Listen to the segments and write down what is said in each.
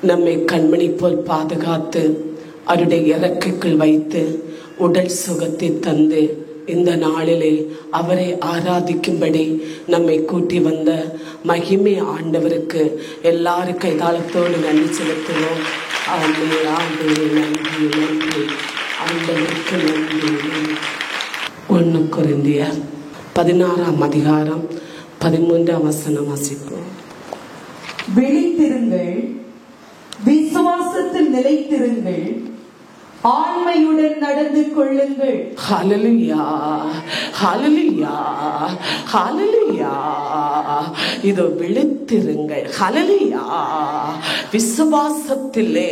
நம்மை கண்மணி போல் பாதுகாத்து அவருடைய இறக்கைக்குள் வைத்து உடல் சுகத்தை தந்து இந்த நாளிலே அவரை ஆராதிக்கும்படி நம்மை கூட்டி வந்த மகிமை ஆண்டவருக்கு எல்லாரும் கைதாளத்தோடு நன்றி செலுத்துவோம். ஆண்டவரே நன்றி நன்றி, ஆண்டவருக்கு நன்றி. 1 கொரிந்தியர் 16ஆம் அதிகாரம் 13ஆம் வசனம் வாசிப்போம். விழித்திருங்கள், விசுவாசத்தில் நிலைத்திருங்கள், ஆண்மையுடன் நடந்து கொள்ளுங்கள். ஹல்லேலூயா, ஹல்லேலூயா, ஹல்லேலூயா. இதோ விழித்திருங்கள். ஹல்லேலூயா. விசுவாசத்திலே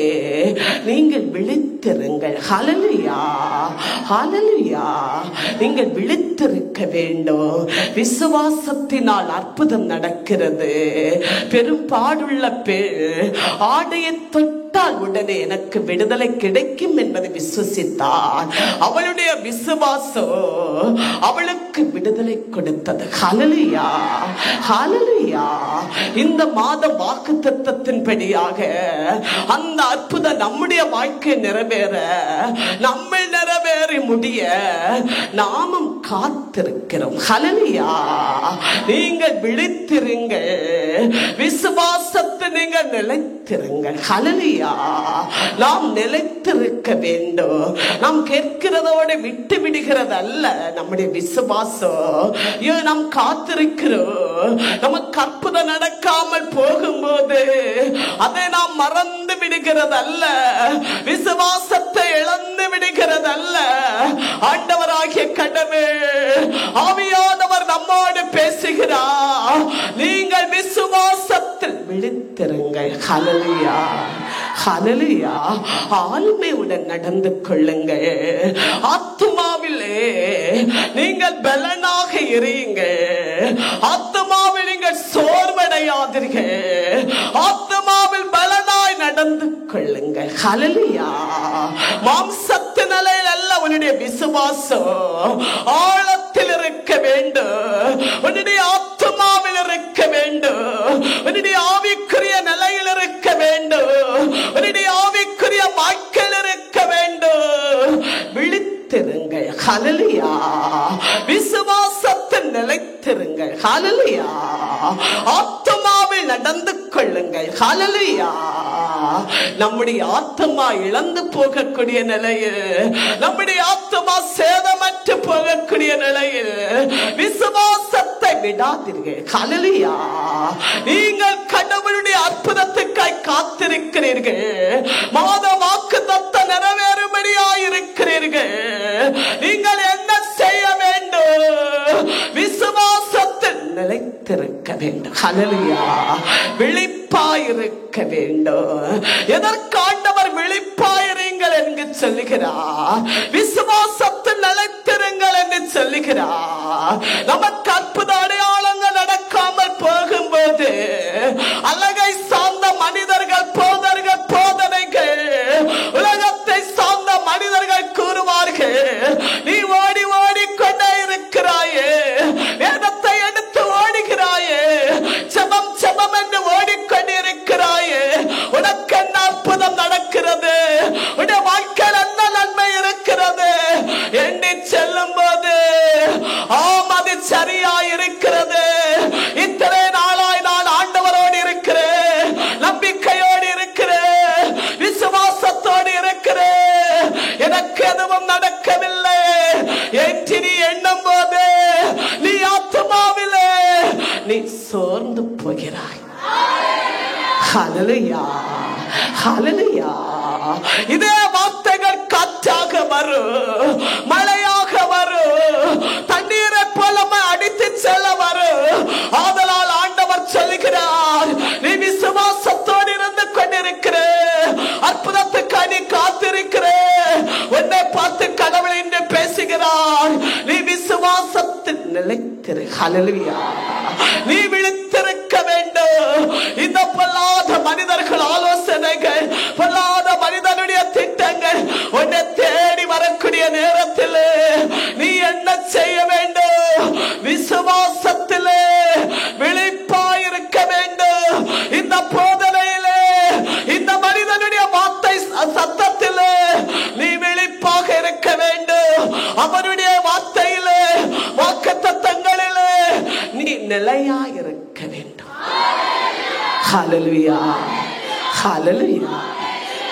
நீங்கள் விழித்திருங்கள். ஹல்லேலூயா, ஹல்லேலூயா. நீங்கள் விழித்திருக்க வேண்டும். விசுவாசத்தினால் அற்புதம் நடக்கிறது. பெரும்பாடுள்ள பேர் ஆடையை தொட்டால் உடனே எனக்கு விடுதலை கிடைக்கும் என்பதை விசுவசித்தார். அவளுடைய விசுவாசம் அவளுக்கு விடுதலை கொடுத்தது. ஹல்லேலூயா, ஹல்லேலூயா. இந்த மாத வாக்குத்தத்தத்தின்படியாக அந்த அற்புதம் நம்முடைய வாழ்க்கை நிறைவேற, நம்மை நிறைவேறி முடிய நாமும் காத்திருக்கிறோம். ஹல்லேலூயா. நீங்கள் விழித்திருங்கள், விசுவாசத்தை நீங்கள் நிலைத்திருங்கள். ஹல்லேலூயா. நாம் நிலைத்திருக்க வேண்டும். நாம் கேட்கிறதோடு விட்டு விடுகிறது அல்ல நம்முடைய விசுவாசம். நாம் காத்திருக்கிறோம். நமக்கு அற்புதம் நடக்காமல் போகும்போது அதை நாம் மறந்து விடுகிறது அல்ல, விசுவாசத்தை இழந்து விடுகிறது அல்ல. ஆண்டவராகிய கடவுள் ஆவியானவர் நம்மோடு பேசுகிறார். நீங்கள் விசுவாசத்தில் விழித்திருங்கள். ஹல்லேலூயா, ஹல்லேலூயா. ஆண்மையுடன் நடந்து கொள்ளுங்கள். ஆத்துமாவிலே நீங்கள் பலனாக இருங்கள். ஆத்துமாவில் நீங்கள் சோர்வடையாதீர்கள். ஆத்துமாவில் பலனாய் நடந்து கொள்ளுங்கள். ஹல்லேலூயா. மாம்சத்து நிலையில் அல்ல உன்னுடைய விசுவாசம் ஆழத்தில் இருக்க வேண்டும். உன்னுடைய ஆத்துமாவில் இருக்க வேண்டும். உன்னுடைய ஆவிக்குரிய நிலையில் இருக்க வேண்டும். உன்னுடைய ஆவிக்குரிய வாழ்க்கையில் இருக்க வேண்டும். விழித்திருங்கள். ஹல்லேலூயா. விசுவாசத்தில் நிலைத்திருங்கள். ஹல்லேலூயா. ஆத்துமாவில் நடந்து கொள்ளுங்கள். ஹல்லேலூயா. நம்முடைய ஆத்மா இழந்து போகக்கூடிய நிலையில், நம்முடைய ஆத்மா சேதமற்று போகக்கூடிய நிலையில் விசுவாசத்தை விடாதீர்கள். ஹல்லேலூயா. நீங்கள் கடவுளுடைய அற்புதத்துக்காய் காத்திருக்கிறீர்கள். மாத வாக்குத்தத்த நிறைவேறும்படியாய் இருக்கிறீர்கள். நீங்கள் என்ன செய்ய வேண்டும்? விசுவாசத்தில் நிலைத்திருக்க வேண்டும். ஹல்லேலூயா. விழிப்பாயிருக்க வேண்டும். எதற்கு ஆண்டவர் விழிப்பாயிருங்கள் என்று சொல்லுகிறார்? விசுவாசத்தில் நிலைத்திருங்கள் என்று சொல்லுகிறார். நமக்கு அற்புத அடையாளங்கள் நடக்காமல் போகும்போது அழகை சார்ந்த மனிதர்கள், போதர்கள், போதனைகள், உலகத்தை சார்ந்த மனிதர்கள் கூறுவார்கள், நீ ஓடி ஓடிக்கொண்டே இருக்கிறாயே, வேதத்தை எடுத்து ஓடுகிறாயே, ஜெபம் ஜெபம் என்று ஓடிக்கொண்டு இருக்கிறாயே, உனக்கு என்ன அற்புதம் நடக்கிறது? உன்னுடைய வாழ்க்கையில் என்ன நன்மை இருக்கிறது என்று செல்லும் போது ஆம், அது சரியா இருக்கிறது. இத்தனை நாளாய் நான் ஆண்டவரோடு இருக்கிறேன், நம்பிக்கையோடு இருக்கிறேன், விசுவாசத்தோடு இருக்கிறேன், எனக்கு எதுவும் நடக்கவில்லை என்று நீ எண்ணும் போது நீ ஆத்துமாவிலே நீ சோர்ந்து போகிறாய். ஹல்லேலூயா, ஹல்லேலூயா. இதே வார்த்தைகள் காற்றாக வரும், மழையாக வரும், தண்ணீரை போல அடித்து செல்ல வரும். ஆதலால் ஆண்டவர் சொல்லுகிறார், நீ விசுவாசத்தோடு இருந்து கொண்டிருக்கிற, அற்புதத்துக்கு நீ காத்திருக்கிற, உன்னை பார்த்து கடவுள் என்று பேசுகிறார். நீ விசுவாசத்தில் நிலைத்திரு. ஹல்லேலூயா. நீ விழித்திருக்க வேண்டும். இந்த பொல்லாத மனிதர்கள் ஆலோசனைகள், பொல்லாத மனிதனுடைய திட்டங்கள் உன்னை தேடி வரக்கூடிய நேரத்தில் நீ என்ன செய்ய வேண்டும்? விசுவாசத்திலே விழிப்பாயிருக்க வேண்டும். இந்த போதனையிலே, இந்த ஹல்லேலூயா, ஹல்லேலூயா,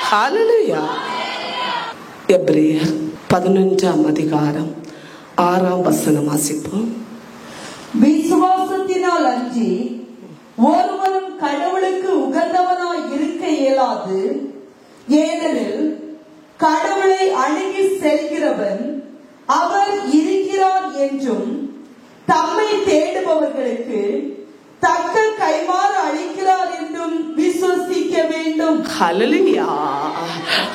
ஹல்லேலூயா. எபிரேயர் 11ஆம் அதிகாரம் 6ஆம் வசனம் வாசிப்போம். விசுவாசத்தினால் அன்றி ஒருவனும் கடவுளுக்கு உகந்தவனாய் இருக்க இயலாது. ஏனெனில் கடவுளை அணுகி செல்கிறவன் அவர் இருக்கிறார் என்றும் தம்மை தேடுபவர்களுக்கு தக்க கைமாறு அளிக்கிறார் என்றும் விசுவசிக்க வேண்டும். ஹல்லேலூயா,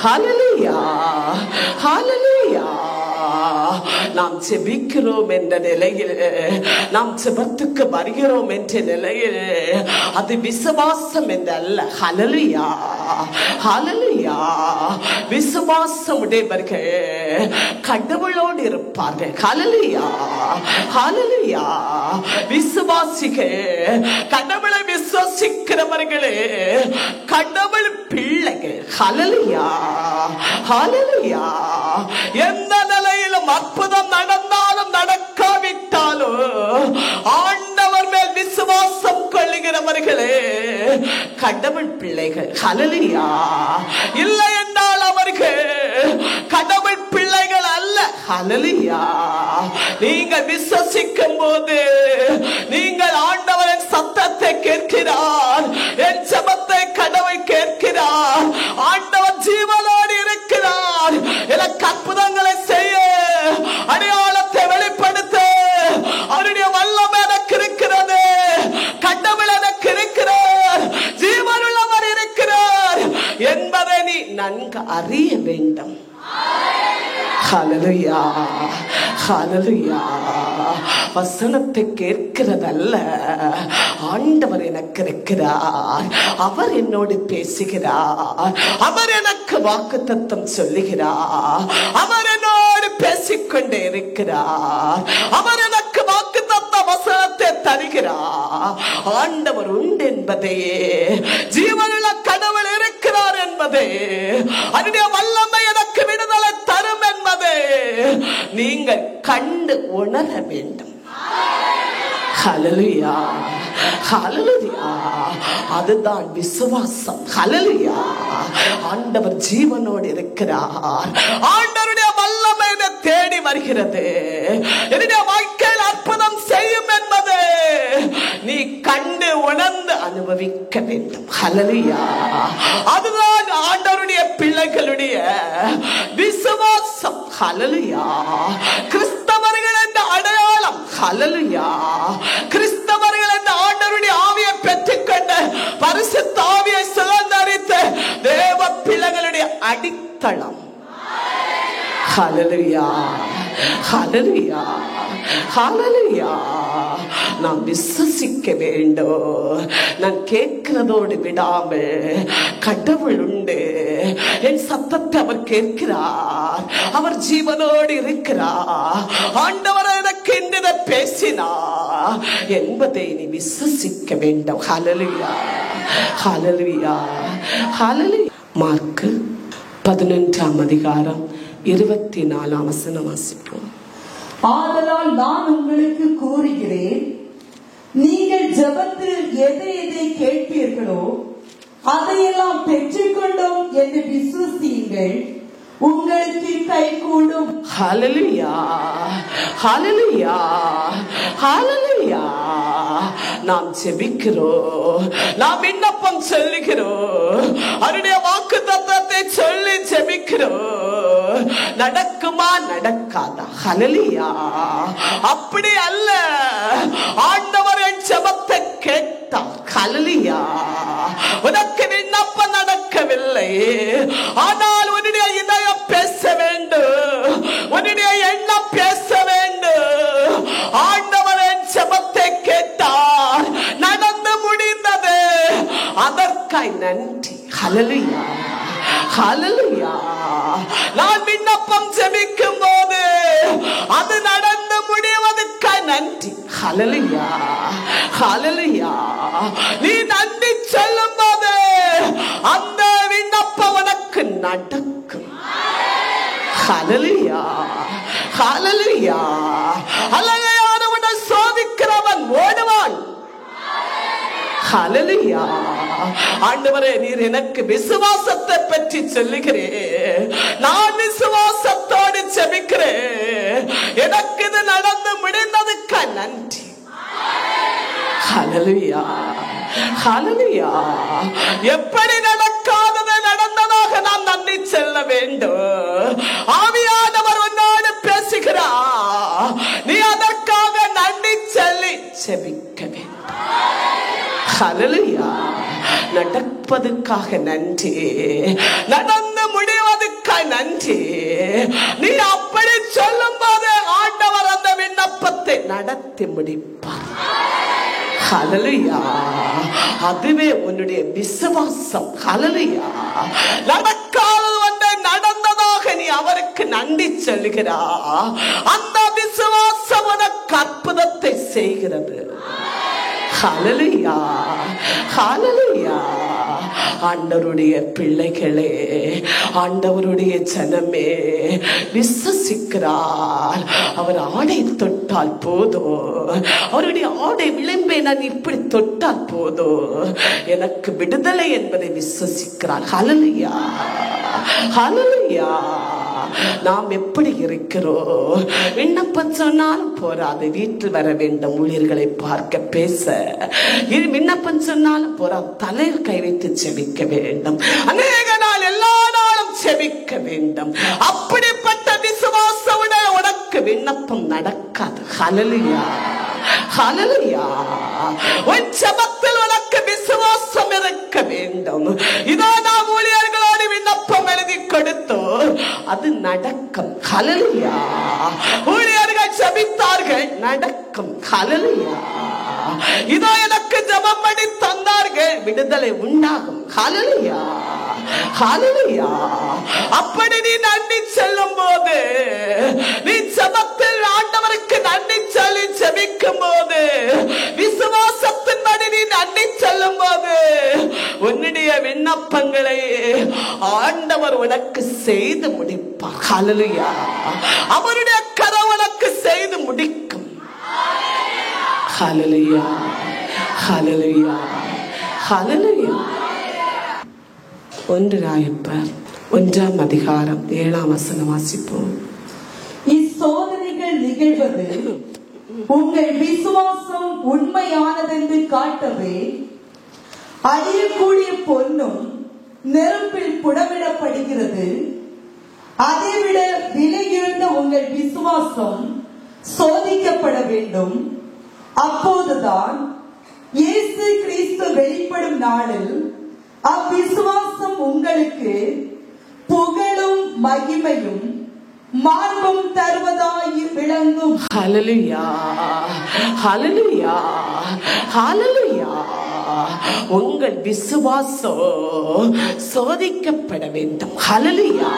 ஹல்லேலூயா, ஹல்லேலூயா. நாம் செபிக்கிறோம் என்ற நிலையில், நாம் செபத்துக்கு வருகிறோம் என்ற நிலையில் அது விசுவாசம் என்று அல்ல. ஹல்லேலூயா, ஹல்லேலூயா. விசுவாசம் உடையவர்கள் கடவுளோடு இருப்பார்கள். ஹல்லேலூயா, ஹல்லேலூயா. விசுவாசிகள், கடவுளை விசுவாசிக்கிறவர்களே கடவுள் பிள்ளைகள். ஹல்லேலூயா, ஹல்லேலூயா. எந்த நிலையிலும் அற்புதம் நடந்தாலும் நடக்காவிட்டாலும் ஆண்டவர் மேல் விசுவாசம் கொள்ளுகிறவர்களே கடவுள் பிள்ளைகள். ஹல்லேலூயா. இல்லை என்றால் அவர்கள் கடவுள் பிள்ளைகள் அல்ல. ஹல்லேலூயா. நீங்கள் விசுவாசிக்கும் போது நீங்கள் ஆண்டவரின் சத்தத்தை கேட்கிறார், என் ஜெபத்தை கடவுள் கேட்கிறார். ஆண்டவர் ஜீவனோடு இருக்கிறார். எனக்கு அற்புதங்களை செய்ய, அடையாளத்தை வெளிப்படுத்த அவருடைய வல்லமை எனக்கு இருக்கிறது. கடவுள் எனக்கு இருக்கிறார், ஜீவனுள்ளவர் இருக்கிறார் என்பதை நீ நன்கு அறிய வேண்டும். ஹல்லேலூயா, ஹல்லேலூயா. வசனத்தை கேட்கிறதல்ல, ஆண்டவர் எனக்கு இருக்கிறார், அவர் என்னோடு பேசுகிறார், அவர் எனக்கு வாக்குத்தத்தம் சொல்லுகிறார், அவர் என்னோடு பேசிக்கொண்டே இருக்கிறார், அவர் எனக்கு வாக்குத்தத்த வசனத்தை தருகிறார். ஆண்டவர் உண்டு என்பதையே, ஜீவனுள்ள கடவுள் இருக்கிறார் என்பதே, அவருடைய வல்லமை எனக்கு விடுதலை தரும் என்பதை நீங்கள் கண்டு உணர வேண்டும். ஹல்லேலூயா, ஹல்லேலூயா. அதுதான் விசுவாசம். ஹல்லேலூயா. ஆண்டவர் ஜீவனோடு இருக்கிறார், ஆண்டவருடைய வல்லமை தேடி வருகிறது, என்னுடைய வாழ்க்கையில் அற்புதம் செய்யும் என்பது நீ கண்டு உணர்ந்து அனுபவிக்க வேண்டும். ஹல்லேலூயா. அதுதான் ஆண்டவருடைய பிள்ளைகளுடைய விசுவாசம். ஹல்லேலூயா. கிறிஸ்தவர்கள் என்ற அடையாளம். ஹல்லேலூயா. கிறிஸ்தவர்கள் என்ற ஆண்டவருடைய ஆவியை பெற்றுக்கொண்ட, பரிசுத்த ஆவியை சுதந்தரித்த தேவ பிள்ளைகளுடைய அடித்தளம். ஹல்லேலூயா, ஹல்லேலூயா, ஹல்லேலூயா. நாம் விசுவசிக்க வேண்டும். நான் கேட்கிறதோடு விடாமல் கடவுள் உண்டு, என் சத்தத்தை அவர் கேட்கிறார், அவர் ஜீவனோடு இருக்கிறார், ஆண்டவர் எனக்கு என்று பேசினார் என்பதை நீ விசுவசிக்க வேண்டும். ஹல்லேலூயா, ஹல்லேலூயா, ஹல்லேலூயா. மார்க்கு 11ஆம் அதிகாரம் 24ஆம் வசனம் வாசிப்போம். ஆதலால் நான் உங்களுக்கு கூறுகிறேன், நீங்கள் ஜெபத்தில் எதை எதை கேட்பீர்களோ அதையெல்லாம் பெற்றுக்கொண்டோம் என்று விசுவசியுங்கள், உங்களுக்கு கைகூடும். ஹல்லேலூயா, ஹல்லேலூயா, ஹல்லேலூயா. நாம் ஜெபிக்கிறோம், நாம் விண்ணப்பம் சொல்லுகிறோம், அவருடைய வாக்குத்தத்தத்தை சொல்லி ஜெபிக்கிறோம். நடக்குமா நடக்காதா? ஹல்லேலூயா. அப்படி அல்ல, ஆண்டவர் என் ஜெபத்தை கேட்டார். ஹல்லேலூயா. உனக்கு விண்ணப்பம் நடக்கவில்லை, ஆனால் உன்னுடைய இதயம் பேச வேண்டும், உன்னுடைய எண்ணம் பேச வேண்டும். ஆண்டவர் என் ஜெபத்தை கேட்டார், நடந்து முடிந்தது, அதற்காய் நன்றி. ஹல்லேலூயா, ஹல்லேலூயா. நான் விண்ணப்பம் ஜெபிக்கும் போது அது நடந்து முடிவதற்காய் நன்றி. ஹல்லேலூயா, ஹல்லேலூயா. நீ நன்றி சொல்லும் போது அந்த விண்ணப்பம் உனக்கு நடக்கும். ஹல்லேலூயா, ஹல்லேலூயா. ஹல்லேலூயா. சோதிக்கிறவன் ஓடுவான். ஹல்லேலூயா. ஆண்டவரே, நீர் எனக்கு விசுவாசத்தை பற்றி சொல்லுகிறேன். நான் விசுவாசத்தோடு ஜெபிக்கிறேன். எனக்கு இது நடந்து முடிந்ததுக்கு நன்றி. ஹல்லேலூயா, ஹல்லேலூயா. எப்படி நடக்காதது நடந்ததாக நாம் நன்றி சொல்ல வேண்டும். ஆவியானவர் உன்னோடு பேசுகிறார். நீ அதற்காக நன்றி சொல்லி ஜெபிக்க வேண்டும். ஹல்லேலூயா. நடப்பதற்காக நன்றி, நடந்து முடிவதற்காக நன்றி. நீ அப்படி சொல்லும் போது ஆண்டவர் அந்த விண்ணப்பத்தை நடத்தி முடிப்பார். ஹல்லேலூயா. அதுவே உன்னுடைய விசுவாசம். ஹல்லேலூயா. நடக்காதது ஒன்றை நடந்ததாக நீ அவருக்கு நன்றி சொல்லுகிறார். அந்த விசுவாசம் உனக்கு அற்புதத்தை செய்கிறது. ஹல்லேலூயா, ஹல்லேலூயா. ஆண்டவருடைய பிள்ளைகளே, ஆண்டவருடைய ஜனமே, விசுவாசிக்கிறார். அவர் ஆடை தொட்டால் போதும், அவருடைய ஆடை விளிம்பை நான் இப்படி தொட்டால் போதும், எனக்கு விடுதலை என்பதை விசுவாசிக்கிறார். ஹல்லேலூயா, ஹல்லேலூயா. நாம் எப்படி இருக்கிறோம்? விண்ணப்பம் சொன்னாலும் போராது, வீட்டில் வர வேண்டும், ஊழியர்களை பார்க்க பேச. விண்ணப்பம் சொன்னாலும் போராது, தலையில் கை வைத்து செபிக்க வேண்டும். அநேக நாள் எல்லா நாளும் செபிக்க வேண்டும். அப்படிப்பட்ட விசுவாசம் உனக்கு விண்ணப்பம் நடக்காது. ஹல்லேலூயா, ஹல்லேலூயா. உன் ஜெபத்தில் உனக்கு விசுவாசம் இருக்க வேண்டும். இதோ நாம் ஊழியர்களோடு விண்ணப்பம் எழுதி கொடுத்தோம், அது நடக்கும். ஹல்லேலூயா. ஊழியர்கள் ஜெபித்தார்கள், நடக்கும். ஹல்லேலூயா. இதோ எனக்கு ஜெபம் பண்ணி தந்தார்கள், விடுதலை உண்டாகும். ஹல்லேலூயா, ஹல்லேலூயா. அப்படி நீ நன்றி செல்லும் போது, நீ ஜெபத்தில் ஆண்டவருக்கு நன்றி சொல்லி ஜெபிக்கும் போது, விசுவாசத்தின்படி நீ நன்றி செல்லும் போது, உன்னுடைய விண்ணப்பங்களை ஆண்டவர் உனக்கு செய்து முடிப்பார். ஹல்லேலூயா. அவருடைய கரம் உனக்கு செய்து முடிக்கும். ஹல்லேலூயா, ஹல்லேலூயா, ஹல்லேலூயா. 1 ராயப்பர் 1ஆம் அதிகாரம் 7ஆம் வசனம் வாசிப்போம். இச்சோதனைகள் நிகழ்வது உங்கள் விசுவாசம் உண்மையானதென்று காட்டவே, அழியக்கூடிய பொன்னும் நெருப்பில் புடமிடப்படுகிறது. அதைவிட விலையுயர்ந்த உங்கள் விசுவாசம் சோதிக்கப்பட வேண்டும். அப்போதுதான் இயேசு கிறிஸ்து வெளிப்படும் நாளில் அவ்விசுவாசம் உங்களுக்கு புகழும் மகிமையும் மார்பும் தருவதாய் விளங்கும். ஹல்லேலூயா, ஹல்லேலூயா, ஹல்லேலூயா. உங்கள் விசுவாசம் சோதிக்கப்பட வேண்டும். ஹல்லேலூயா,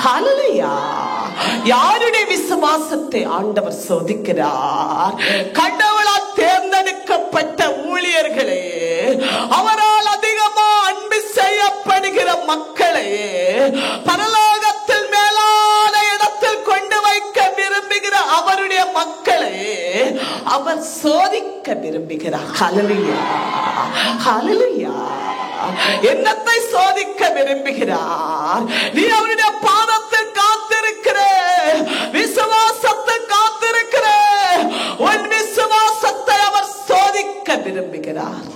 ஹல்லேலூயா. யாருடைய விசுவாசத்தை ஆண்டவர் சோதிக்கிறார்? கடவுளால் தேர்ந்தெடுக்கப்பட்ட ஊழியர்களே, அவரால் அதிகமா அன்பு செய்யப்படுகிற மக்களே, பரலோகத்தில் மேலான இடத்தில் கொண்டு வைக்க விரும்புகிற அவருடைய மக்களே அவர் சோதிக்க விரும்புகிறார். ஹல்லேலூயா, ஹல்லேலூயா. என்னத்தை சோதிக்க விரும்புகிறார்? நீ அவருடைய பாதத்தில் காத்திருக்கிற, விசுவாசத்தை காத்திருக்கிற, உன் விசுவாசத்தை அவர் சோதிக்க விரும்புகிறார்.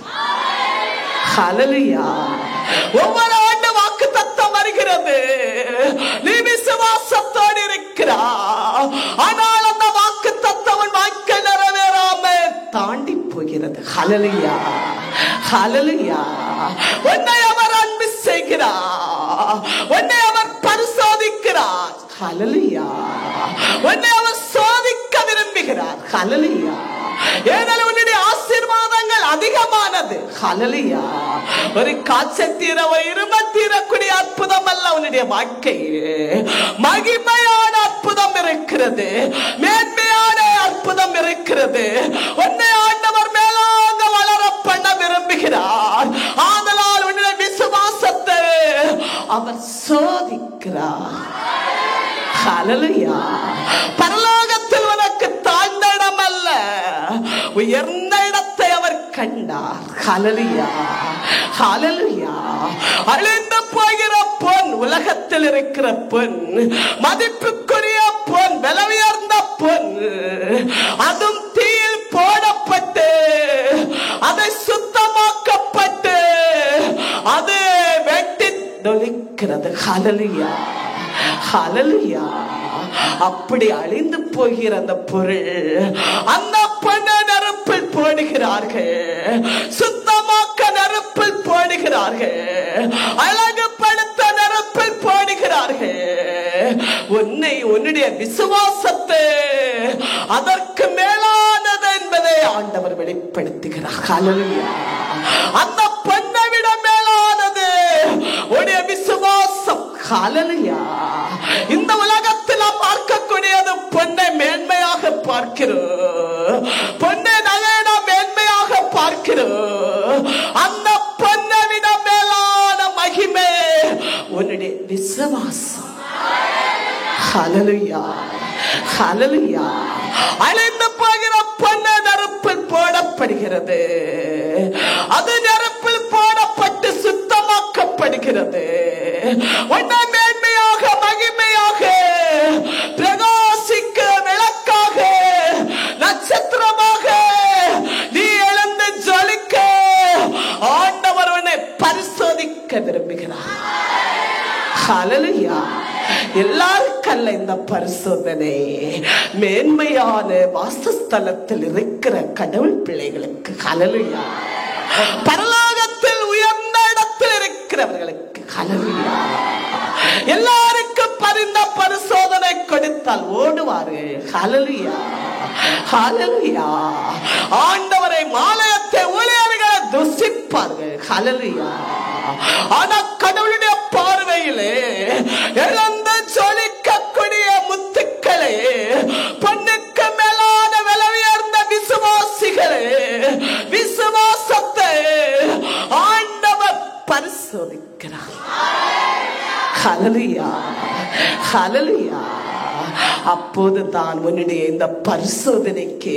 ஹல்லேலூயா. ஒவ்வொரு ஆண்டு வாக்குத்தத்தம் வருகிறது, நீ விசுவாசத்தோடு இருக்கிறார். ஆனால் அந்த வாக்குத்தத்தம் உன் வாழ்க்கை நிறைவேறாம தாண்டி போகிறது. ஹல்லேலூயா, ஹல்லேலூயா. உன்னை அவர் அன்பு செய்கிறார், உன்னை அவர் பரிசோதிக்கிறார். ஹல்லேலூயா. உன்னை அவர் சோதிக்க விரும்புகிறார். ஹல்லேலூயா. ஏனெனில் உன்னுடைய ஆசீர்வாதங்கள் அதிகமானது. ஹல்லேலூயா. ஒரு காய்ச்சல் தீர, ஒரு இருமல் தீரக்கூடிய அற்புதம் அல்ல உன்னுடைய வாழ்க்கையே. மகிமையான அற்புதம் இருக்கிறது, மேன்மையான அற்புதம் இருக்கிறது. உன்னை ஆண்டவர் மேலாக வளர பண்ண விரும்புகிறார். ஆதலால் உன்னுடைய விசுவாசத்தை அவர் சோதிக்கிறார். ஹல்லேலூயா. பரலோகத்தில் உனக்கு தாழ்ந்த இடம் அல்ல, உயர்ந்த இடத்தை அவர் கண்டார். ஹல்லேலூயா, ஹல்லேலூயா. அழிந்து போகிற பொன், உலகத்தில் இருக்கிற பொன், மதிப்புக்குரிய பொன், விலை உயர்ந்த பொன், அதுவும் தீயில் போடப்பட்டு அதை சுத்தமாக்கப்பட்டு அது வெட்டி நொலிக்கிறது. ஹல்லேலூயா, ஹல்லேலூயா. அப்படி அழிந்து போகிற அந்த பொருள், அந்த பொண்ணை நெருப்பில் போடுகிறார்கள், சுத்தமாக்க நெருப்பில் போடுகிறார்கள், அழகுபடுத்த நெருப்பில் போடுகிறார்கள். உன்னை, உன்னுடைய விசுவாசத்தை அதற்கு மேலானது என்பதை ஆண்டவர் வெளிப்படுத்துகிறார். ஹல்லேலூயா. அந்த பொண்ணை விட மேலானது உன்னுடைய விசுவாசம். ஹல்லேலூயா. இந்த உலகத்தில் நாம் பார்க்கக்கூடியது பொண்ணை மேன்மையாக பார்க்கிறோம், பொண்ணை நகையிட மேன்மையாக பார்க்கிறோம். அந்த பொண்ணை விட மேலான மகிமை உன்னுடைய விசுவாசம். ஹல்லேலூயா, ஹல்லேலூயா. அழிந்து போகிற பொண்ணை நெருப்பில் போடப்படுகிறது, அது நெருப்பில் போடப்பட்டு சுத்தமாக்கப்படுகிறது. உன்னை மேன்மையாக, மகிமையாக, பிரகாசிக்க விளக்காக, நட்சத்திரமாக நீ எழுந்து ஜொலிக்க ஆண்டவர் உன்னை பரிசோதிக்க விரும்புகிறார். ஹல்லேலூயா. எல்லாருக்கல்ல இந்த பரிசோதனை, மேன்மையான வாசஸ்தலத்தில் இருக்கிற கடவுள் பிள்ளைகளுக்கு. ஹல்லேலூயா. பரலோகத்தில் உயர்ந்த இடத்தில் இருக்கிறவர்களுக்கு. ஹல்லேலூயா. எல்லாருக்கும் பரிந்த பரிசோதனை கொடுத்தால் ஓடுவார்கள். ஹல்லேலூயா, ஹல்லேலூயா. ஆண்டவரை, மாலயத்தை, ஊழியர்களை துசிப்பார்கள். ஹல்லேலூயா. ஆனா கடவுளுடைய பார்வையிலே இழந்து ஜொலிக்கக்கூடிய முத்துக்களே, பொண்ணுக்கு மேலான விலை உயர்ந்த விசுவாசிகளே, விசுவாசத்தை ஆண்டவர் பரிசோதிக்கிறார். ஹல்லேலூயா, ஹல்லேலூயா. அப்போதுதான் உன்னுடைய இந்த பரிசோதனைக்கு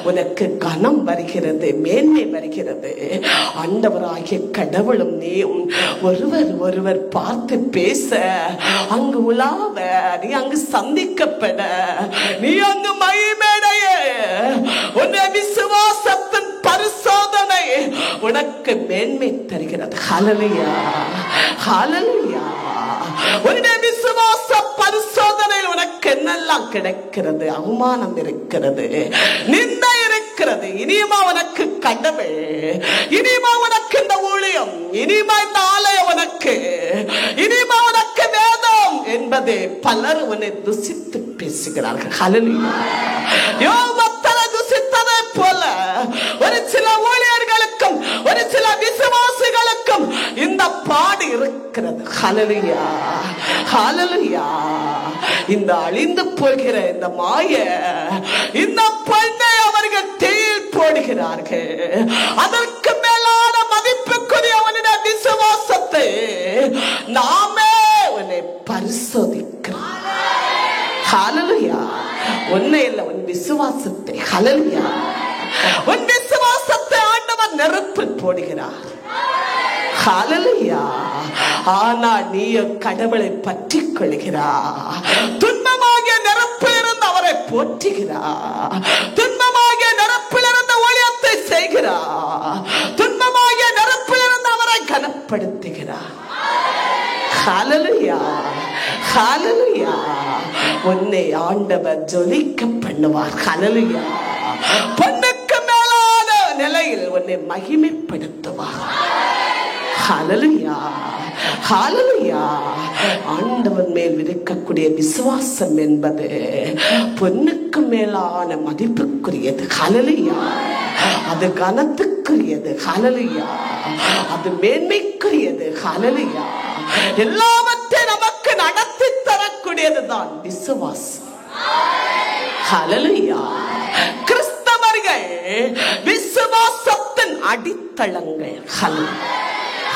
உனக்கு கனம் வருகிறது, மேன்மை வருகிறது. ஆண்டவராகிய கடவுளும் நீயும் ஒருவர் ஒருவர் பார்த்து பேச, அங்கு உலாவ, நீ அங்கு சந்திக்கப்பட, நீ அங்கு மகிமையடைய, உன்னை விசுவாசத்தின் பரிசோதனை உனக்கு மேன்மை தருகிறது. ஹல்லேலூயா, ஹல்லேலூயா. உன்னுடைய விசுவாச பரிசோதனையில் உனக்கு என்னெல்லாம் கிடைக்கிறது? அவமானம் இருக்கிறது, நிந்தை இருக்கிறது. இனியுமா உனக்கு கடவுள், இனியுமா உனக்கு இந்த ஊழியம், இனியுமா இந்த ஆலயம் உனக்கு, இனியுமா உனக்கு வேதம் என்பதை பலர் உன்னை துசித்து பேசுகிறார்கள். ஹல்லேலூயா. யோபத்தனை துசித்ததை போல ஒரு சில ஊழியர்களுக்கும் ஒரு சில விசுவாசிகளுக்கும் இந்த பாடு இருக்கிறது. ஹல்லேலூயா, ஹல்லேலூயா. இந்த அழிந்து போகிற இந்த மாய, இந்த பெண்ணை அவர்கள் தீயில் போடுகிறார்கள். அதற்கு மேலான மதிப்புக்குரிய அவனுடைய விசுவாசத்தை நாமே உன்னை பரிசோதிக்கிறோம். ஹல்லேலூயா. உன்னை இல்ல, உன் விசுவாசத்தை. ஹல்லேலூயா. உன் விசுவாசத்தை ஆண்டவர் நெருப்பில் போடுகிறார். ஹல்லேலூயா. ஆனா நீயோ கடவுளை பற்றி கொள்கிறார். துன்பமாகிய நெருப்பிலிருந்து அவரை போற்றுகிறார், துன்பமாகிய நெருப்பிலிருந்து ஊழியத்தை செய்கிறார், துன்பமாகிய நெருப்பிலிருந்து அவரை கனப்படுத்துகிறார். ஹல்லேலூயா, ஹல்லேலூயா. உன்னை ஆண்டவர் ஜொலிக்க பண்ணுவார். ஹல்லேலூயா. பொண்ணுக்கு மேலான நிலையில் உன்னை மகிமைப்படுத்துவார். ஹல்லேலூயா, ஹல்லேலூயா. ஆண்டவர் மேல் இருக்கக்கூடிய விசுவாசம் என்பது பொன்னுக்கு மேலான மதிப்புக்குரியது. ஹல்லேலூயா. அது கனத்துக்குரியது. ஹல்லேலூயா. அது மேன்மைக்குரியது. ஹல்லேலூயா. எல்லாவற்றையும் நமக்கு நடத்தி தரக்கூடியதுதான் விசுவாசம். ஹல்லேலூயா. கிறிஸ்தவர்கள் விசுவாசத்தின் அடித்தளங்கள்.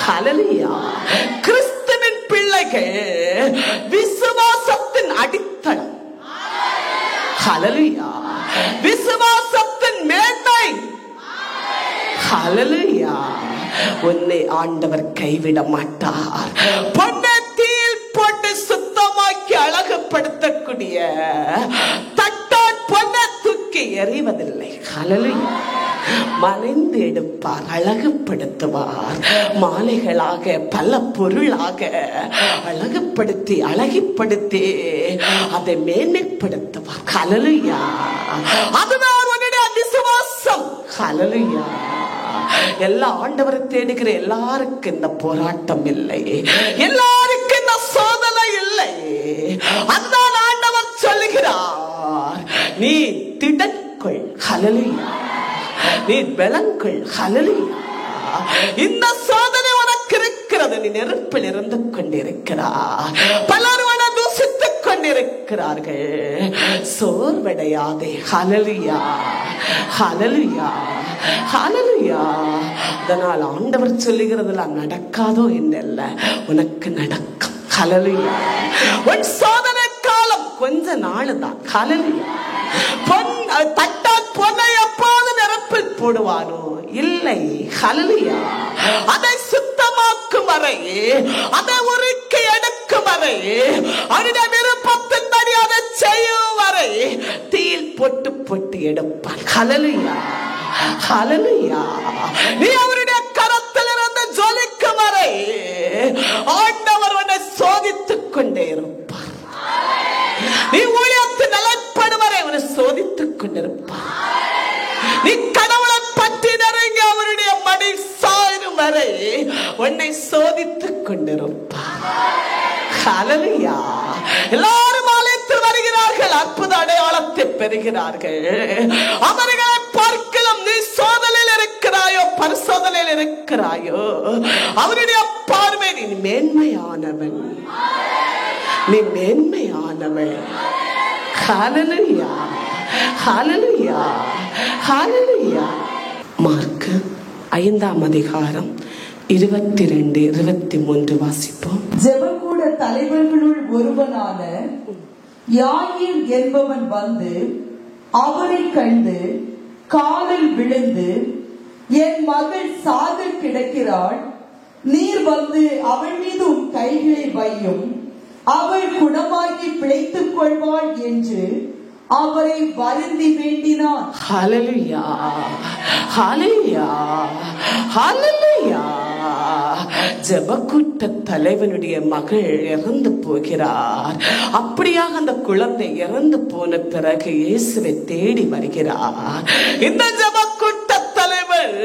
ஹல்லேலூயா. கிறிஸ்துவின் பிள்ளைகள் விசுவாசத்தின் அடித்தளம். ஹல்லேலூயா. விசுவாசத்தின் மேன்மை. ஹல்லேலூயா. உன்னை ஆண்டவர் கைவிட மாட்டார். பொன்னத்தில் போட்டு சுத்தமாக்கி அழகுபடுத்தக்கூடிய தட்டான் பொன்னை தூக்கி எறிவதில்லை. ஹல்லேலூயா. மறைந்து எடுப்பார், அழகுபடுத்துவார். மாலைகளாக பல பொருளாக அழகுபடுத்தி அழகிப்படுத்தி அதை மேன்மைப்படுத்துவார். ஹல்லேலூயா. அதுதான் உன்னுடைய விசுவாசம். ஹல்லேலூயா. எல்லா ஆண்டவரை தேடுகிற எல்லாருக்கும் இந்த போராட்டம் இல்லை, எல்லாருக்கும் இந்த சோதனை இல்லை. அதுதான் ஆண்டவர் சொல்லுகிறார், நீ திடன்கொள். ஹல்லேலூயா. நீ பலன்கள். ஹல்லேலூயா. இந்த சோதனை உனக்கு இருக்கிறது. நீ நெருப்பில் இருந்து கொண்டிருக்கிறார். பலர் உன்னை தூசித்துக் கொண்டிருக்கிறார்கள். சோர்வடையாதே. ஹல்லேலூயா. ஹல்லேலூயா. ஹல்லேலூயா. அதனால் ஆண்டவர் சொல்லுகிறதெல்லாம் நடக்காதோ என்னல்ல, உனக்கு நடக்கும். ஹல்லேலூயா. உன் சோதனை காலம் கொஞ்ச நாள் தான். ஹல்லேலூயா. தட்டான் பொன்னை எப்போது நெருப்பில் போடுவானோ இல்லை. ஹல்லேலூயா. அதை சுத்தமாக்கும் வரை, அதை உருக்கி எடுக்கும் வரை, அவருடைய விருப்பத்தின்படி அதை செய்யும் வரை தீயில் போட்டு போட்டு எடுப்பான். ஹல்லேலூயா. ஹல்லேலூயா. நீ அவருடைய கரத்தில் இருந்து ஜொலிக்கும் வரை ஆண்டவர் உன்னை சோதித்துக் கொண்டே இருப்பார். நீ ஊழியத்தில் நிலைப்படும் வரை அவனை சோதித்துக் கொண்டிருப்பார். நீ கடவுளை பற்றி நெருங்கி அவருடைய மடி சாயும் வரை உன்னை சோதித்துக் கொண்டிருப்பார். ஹல்லேலூயா. எல்லாரும் ஆலயத்தில் வருகிறார்கள், அற்புத அடையாளத்தை பெறுகிறார்கள். அவர்களை பார்க்கலாம். நீ சோதனையில் இருக்கிறாயோ பரிசோதனையில் இருக்கிறாயோ, அவருடைய பார்வை நீ மேன்மையானவன், நீ மேன்மையானவள். ஹல்லேலூயா. ஹல்லேலூயா. ஹல்லேலூயா. மார்க்கு 5ஆம் அதிகாரம் 22, 23 வாசிப்போம். ஜெபக்கூட தலைவர்களுள் ஒருவனான யாயீர் என்பவன் வந்து அவரை கண்டு காலில் விழுந்து, என் மகள் சாகல் கிடக்கிறாள், நீர் வந்து அவள் மீது உன் கைகளை வையும், அவள் குணமாகி பிழைத்துக் கொள்வாள் என்று அவரை வருந்தி வேண்டினான். ஹல்லேலூயா. ஹல்லேலூயா. ஹல்லேலூயா. ஜெபக்கூட்ட தலைவனுடைய மகள் இறந்து போகிறார். அப்படியாக அந்த குழந்தை இறந்து போன பிறகு இயேசுவை தேடி வருகிறார். இந்த ஜெபக்கூட்ட தலைவர்,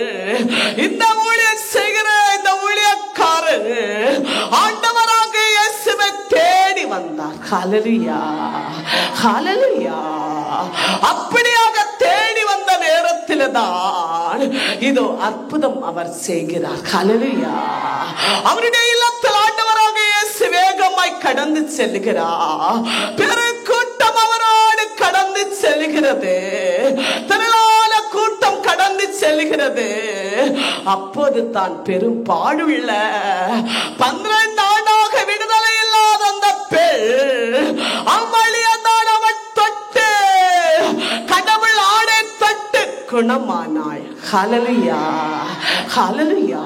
இந்த ஊழியர் செய்கிற இந்த ஊழியக்காரர் ஆண்டவராக இயேசுவை தேடி வந்தார். ஹல்லேலூயா. ஹல்லேலூயா. அப்படியாக தேடி வந்த நேரத்தில் தான் இதோ அற்புதம் அவர் செய்கிறார். ஹல்லேலூயா. அவருடைய இல்லத்தில் ஆண்டவராக இயேசு வேகமாய் கடந்து செல்கிறார். பெருங்கூட்டம் அவரோடு கடந்து செல்கிறது. திரளான கூட்டம் கடந்து செல்கிறது. அப்போது தான் பெரும் பாடுள்ள 12 ஆண்டாக விடுதலை இல்லாத அந்த பெண் அம்மளியதான் அவன் தொட்டு கடவுள் ஆடை தொட்டு குணமானாள். ஹல்லேலூயா. ஹல்லேலூயா.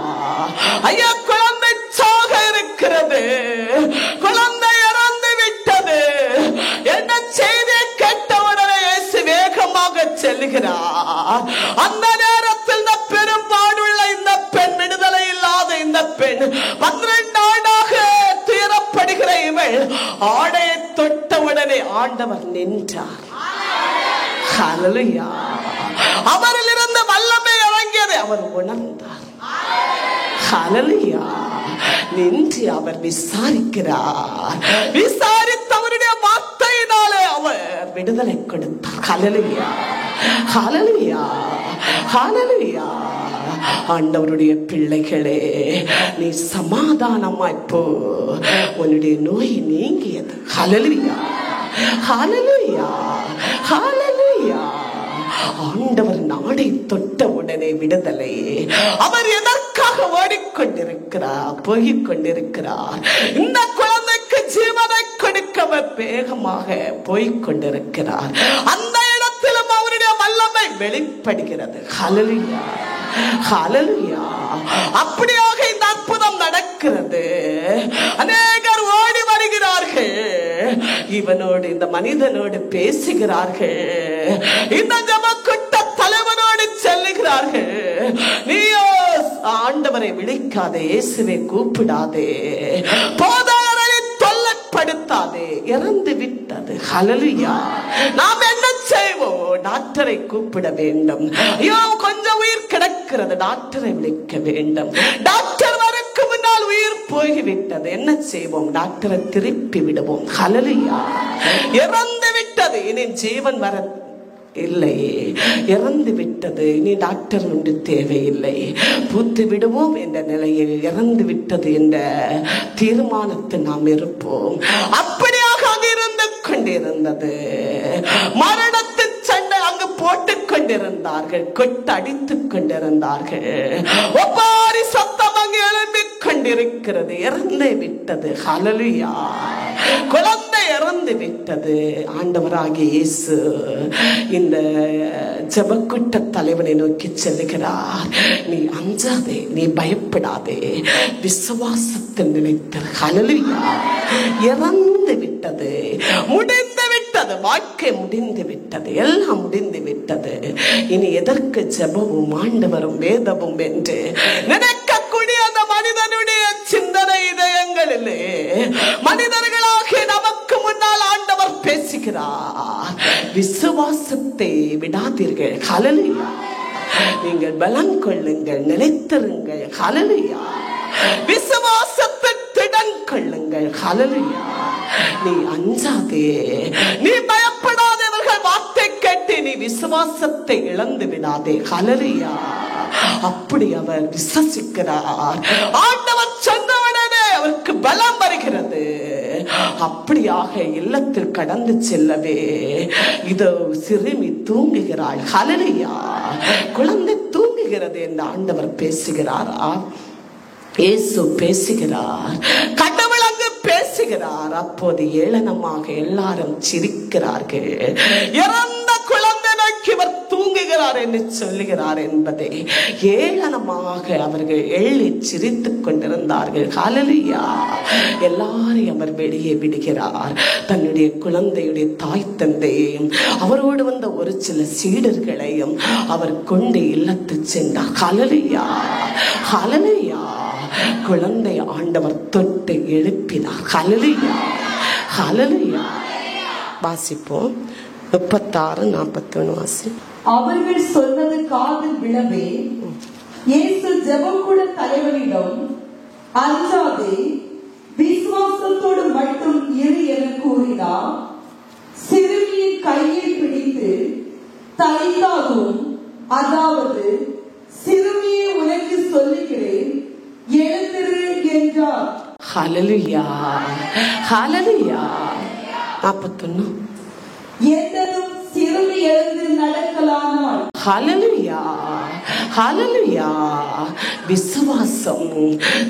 ஐயா, குழந்தை சாக இருக்கிறது, குழந்தை இறந்து விட்டது என்ற செய்தியை கேட்டவுடனே இயேசு வேகமாக செல்கிறார். அந்த நேரத்தில் இந்த பெரும்பாடுள்ள இந்த பெண், விடுதலை இல்லாத இந்த பெண், 12 ஆண்டாக துயரப்படுகிற இவள் ஆடையை தொட்டவுடனே ஆண்டவர் நின்றார். ஹல்லேலூயா. அவரில் இருந்த வல்லமை இறங்கியதை அவர் உணர்ந்தார். ஹல்லேலூயா. நின்று அவர் விசாரிக்கிறார். விசாரித்து அவருடைய வார்த்தையினாலே அவர் விடுதலை கொடுத்தார். ஹல்லேலூயா. ஹல்லேலூயா. ஹல்லேலூயா. ஆண்டவருடைய பிள்ளைகளே, நீ சமாதானமாய் போ, உன்னுடைய நோய் நீங்கியது. ஹல்லேலூயா. ஹல்லேலூயா. ஹல்லேலூயா. ஆண்டவர் நாடை தொட்ட உடனே விடுதலை. அவர் எதற்காக ஓடிக்கொண்டிருக்கிறார், போகிக் கொண்டிருக்கிறார்? இந்த குழந்தைக்கு ஜீவனை கொடுக்க வேகமாக போய்கொண்டிருக்கிறார். அந்த இடத்திலும் அவருடைய வல்லமை வெளிப்படுகிறது. ஹல்லேலூயா. ஹல்லேலூயா. அப்படியாக இந்த அற்புதம் நடக்கிறது. அநேகர் ஓடி வருகிறார்கள், இவனோடு இந்த மனிதனோடு பேசுகிறார்கள், இந்த ஜெபக்கூட்ட தலைவனோடு செல்லுகிறார்கள். நீயோ ஆண்டவரை விழிக்காதே, இயேசுவை கூப்பிடாதே, போதகரை தொல்லப்படுத்தாதே, இறந்து விட்டது. ஹல்லேலூயா. நாம் என்ன செய்வோம்? டாக்டரை கூப்பிட வேண்டும். ஐயோ கொஞ்சம் உயிர் கிடக்கிறது, டாக்டரை விழிக்க வேண்டும். டாக்டர் வரக்கு முன்னால் உயிர் போய்விட்டது, என்ன செய்வோம்? டாக்டரை திருப்பி விடுவோம். ஹல்லேலூயா. இறந்து விட்டது, இனி ஜீவன் வர இல்லை, இறந்து விட்டது, இனி டாக்டர் ஒன்று தேவையில்லை, பூத்து விடுவோம் என்ற நிலையில் இறந்து விட்டது என்ற தீர்மானத்தை நாம் இருப்போம். அப்படியாக அது இருந்து கொண்டிருந்தது. மரணத்தின் சண்டை அங்கு போட்டுக் கொண்டிருந்தார்கள், கொட்டடித்துக் கொண்டிருந்தார்கள். ஒப்பாரி சத்தம் அங்கு எழும்பிக் கொண்டிருக்கிறது. இறந்து விட்டது. ஹல்லேலூயா. குழந்தை இறந்து விட்டது. ஆண்டவராகிய இயேசு இந்த ஜெபக்கூட்ட தலைவனை நோக்கி செல்லுகிறார். நீ அஞ்சாதே, நீ பயப்படாதே, விசுவாசத்தில் நிலைத்தர். ஹல்லேலூயா. இறந்து விட்டது, முடிந்து விட்டது, வாழ்க்கை முடிந்து விட்டது, எல்லாம் முடிந்து விட்டது. இனி எதற்கு ஜெபமும் ஆண்டவரும் வேதமும் என்று நினைக்கக்கூடிய அந்த மனிதனுடைய சிந்தனை இதயங்களிலே மனிதர்களாகிய நமக்கு முன்னால் ஆண்டவர் பேசுகிறார். விசுவாசத்தை விடாதீர்கள். ஹல்லேலூயா. நீங்கள் பலம் கொள்ளுங்கள், நிலைத்திருங்கள். ஹல்லேலூயா. விசுவாசத்தை திடன் கொள்ளுங்கள். ஹல்லேலூயா. நீ அஞ்சாதே, நீ பயப்படாதவர்கள் வார்த்தை கேட்டு நீ விசுவாசத்தை இழந்து விடாதே. ஹல்லேலூயா. அப்படி அவர் விசுவாசிக்கிறார். ஆண்டவர் சொன்னவுடனே அவருக்கு பலம் வருகிறது. அப்படியாக இல்லத்தில் கடந்து செல்லவே இதோ சிறுமி தூங்குகிறாள். ஹல்லேலூயா. குழந்தை தூங்குகிறது என்று ஆண்டவர் பேசுகிறாரா? இயேசு பேசுகிறார், கடவுள் அங்கு பேசுகிறார். அப்போது ஏளனமாக எல்லாரும் சிரிக்கிறார்கள். இறந்த குழந்தை நோக்கி இவர் தூங்குகிறார் என்று சொல்லுகிறார் என்பதை ஏளனமாக அவர்கள் எள்ளி சிரித்துக் கொண்டிருந்தார்கள். ஹல்லேலூயா. எல்லாரையும் அவர் வெளியே விடுகிறார். தன்னுடைய குழந்தையுடைய தாய் தந்தையையும் அவரோடு வந்த ஒரு சில சீடர்களையும் அவர் கொண்டு இல்லத்து சென்றார். ஹல்லேலூயா. ஹல்லேலூயா. குழந்தை ஆண்டவர் தொட்டு எழுப்பினார். ஹல்லேலூயா. ஹல்லேலூயா. வாசிப்போம் 36-41 வாசி. அவர்கள் சொன்னது காதில் விழவே இயேசு ஜெபக்கூட தலைவனிடம், அஞ்சாதே, விசுவாசத்தோடு மட்டும் இரு என கூறினார். சிறுமியின் கையை பிடித்து தலைத்தாகவும், அதாவது சிறுமியை உனக்கு சொல்லுகிறேன், எழுந்திரு என்றார். ஹல்லேலூயா. ஹல்லேலூயா. 41. என்றதும் சிறுமி எழுந்து நடக்கலானாள். ஹல்லேலூயா. ஹல்லேலூயா. விசுவாசம்.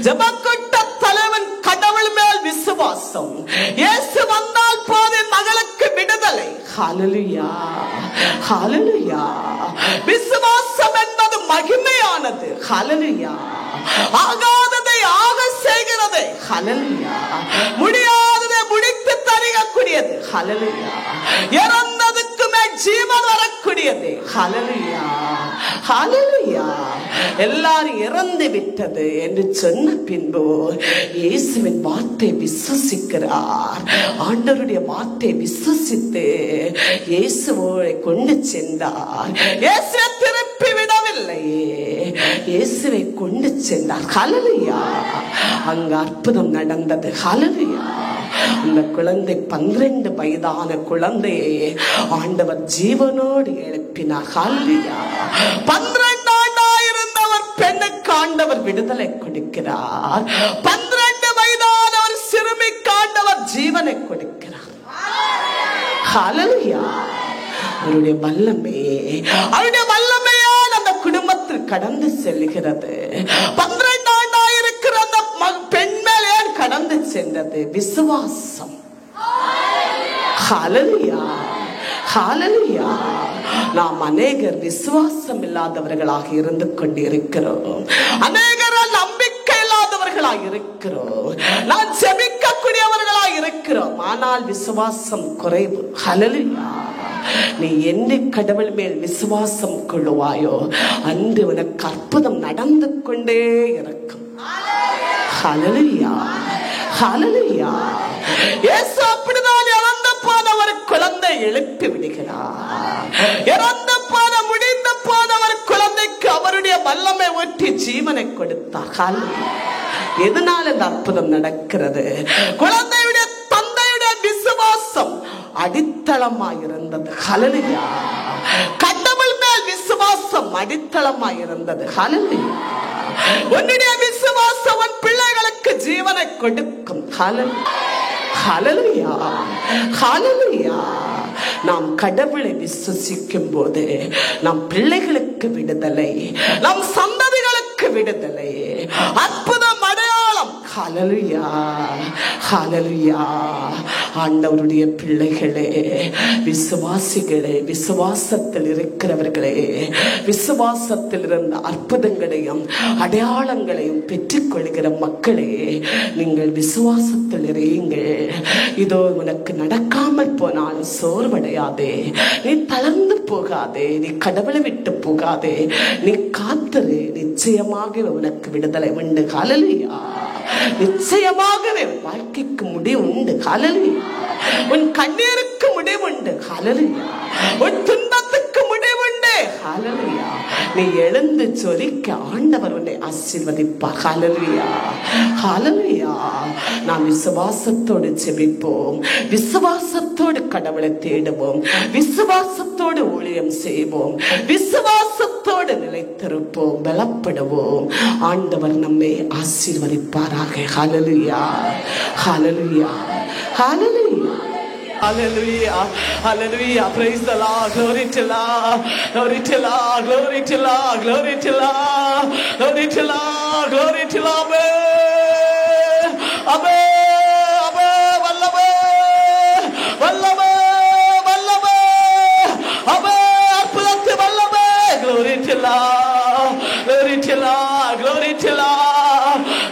ஜெபக்கூட்ட தலைவன் கடவுள் மேல் விசுவாசம். இயேசு வந்தால் போதும் மகளுக்கு விடுதலை. ஹல்லேலூயா. ஹல்லேலூயா. விசுவாசம் என்பது மகிமையானது. ஹல்லேலூயா. ஆகாததை ஆக செய்கிறது. ஹல்லேலூயா. முடியாததை முடித்து தருகக்கூடியது. ஹல்லேலூயா. இறந்ததுக்கு மேல் ஜீவன் வரக்கூடியது. ஹல்லேலூயா. ஹல்லேலூயா. எல்லாரும் இறந்து விட்டது என்று சொன்ன பின்பு இயேசுவின் வார்த்தை விசுவசிக்கிறார். ஆண்டவருடைய வார்த்தை விசுவசித்து இயேசுவை கொண்டு சென்றார். இயேசுவை திருப்பி விடவில்லை, இயேசுவை கொண்டு சென்றார். ஹல்லேலூயா. அங்கு அற்புதம் நடந்தது. ஹல்லேலூயா. அந்த குழந்தை 12 வயதான குழந்தையை ஆண்டவர் ஜீவனோடு எழுப்பினார். ஹல்லேலூயா. 12 ஆண்டாயிருந்தவர் பெண்ணுக்கு ஆண்டவர் விடுதலை கொடுக்கிறார். 12 வயதான ஒரு சிறுமிக்கு ஆண்டவர் ஜீவனை கொடுக்கிறார். ஹல்லேலூயா. அவருடைய வல்லமை, அவருடைய வல்லமையால் அந்த குடும்பத்தில் கடந்து செல்கிறது. 12 ஆண்டாயிருக்கிற அந்த பெண் மேலே கடந்து சென்றது விசுவாசம். ஹல்லேலூயா. ஹல்லேலூயா. நாம் அநேகர் விசுவாசம் இல்லாதவர்களாக இருந்து கொண்டிருக்கிறோம். அநேகரால் நம்பிக்கை இல்லாதவர்களாக இருக்கிறோம். நான் ஜெபிக்கக்கூடியவர்களாக இருக்கிறோம். ஆனால் விசுவாசம் குறைவு. ஹல்லேலூயா. நீ எந்த கடவுள் மேல் விசுவாசம் கொள்ளுவாயோ அன்று உனக்கு அற்புதம் நடந்து கொண்டே இருக்கும். ஹல்லேலூயா. ஹல்லேலூயா. இயேசு அப்படிதான் இறந்து போன ஒரு குழந்தை எழுப்பி விடுகிறார். இறந்து போன முடிந்து போன ஒரு குழந்தைக்கு அவருடைய வல்லமை ஊற்றி ஜீவனை கொடுத்தார். எதனால இந்த அற்புதம் நடக்கிறது? குழந்தையுடைய தந்தையுடைய விசுவாசம் அடித்தளமாய் இருந்தது. ஹல்லேலூயா. கடவுள் மேல் விசுவாசம் அடித்தளமாய் இருந்தது. ஹல்லேலூயா. உன்னுடைய விசுவாசம் உன் பிள்ளைகளுக்கு ஜீவனை கொடுக்கும். ஹல்லேலூயா. ஹல்லேலூயா. நாம் கடவுளை விசுவசிக்கும் போது நம் பிள்ளைகளுக்கு விடுதலை, நம் சந்ததிகளுக்கு விடுதலை, அற்புதம், அடையாளம். ஹல்லேலூயா. ஹல்லேலூயா. ஆண்டவருடைய பிள்ளைகளே, விசுவாசிகளே, விசுவாசத்தில் இருக்கிறவர்களே, விசுவாசத்தில் இருந்த அற்புதங்களையும் அடையாளங்களையும் பெற்றுக் கொள்கிற மக்களே, நீங்கள் விசுவாசத்தில் இருங்கள். இதோ உனக்கு நடக்காமல் போனாலும் சோர்வடையாதே, நீ தளர்ந்து போகாதே, நீ கடவுளை விட்டு போகாதே, நீ காத்திரு. நிச்சயமாக உனக்கு விடுதலை உண்டு. ஹல்லேலூயா. நிச்சயமாகவே வாழ்க்கைக்கு முடிவு உண்டு. ஹல்லேலூயா. உன் கண்ணீருக்கு முடிவு உண்டு. ஹல்லேலூயா. உன் துன்பத்துக்கு முடிவு உண்டு. ஹல்லேலூயா. நீ எழுந்து சொரிக்க ஆண்டவர் உன்னை ஆசீர்வதிப்பார். ஹல்லேலூயா. ஹல்லேலூயா. நாம் விசுவாசத்தோடு ஜெபிப்போம், விசுவாசத்தோடு கடவுளை தேடுவோம், விசுவாசத்தோடு ஊழியம் செய்வோம், விசுவாசத்தோடு நிலைத்திருப்போம், பலப்படுவோம். ஆண்டவர் நம்மை ஆசீர்வதிப்பாராக. ஹல்லேலூயா. ஹல்லேலூயா. ஹல்லேலூயா. Hallelujah. Hallelujah. Praise the Lord. Glory to Lord. Glory to Lord. Glory to Lord. Glory to Lord. Glory to Lord. Glory to Lord. Amen. Amen. Vallame. Vallame. Vallame. Amen. Arpadatte vallame. Glory to Lord. Glory to Lord. Glory to Lord.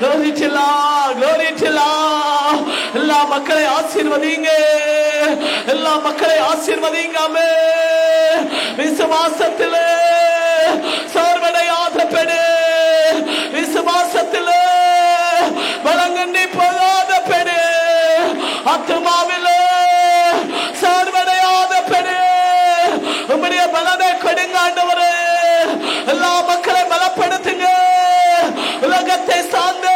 Glory to Lord. Glory to Lord. எல்லா மக்களை ஆசீர்வதிங்க. எல்லா மக்களை ஆசீர்வதிங்க. ஆமென். விசுவாசத்திலே சோர்வடையாத பெண், விசுவாசத்திலே வலங்கண்ணி போகாத பெண், ஆத்துமாவிலே சோர்வடையாத பெண், உம்முடைய பலனை கொடுங்க ஆண்டவரே. எல்லா மக்களை பலப்படுத்துங்க. உலகத்தை சார்ந்து,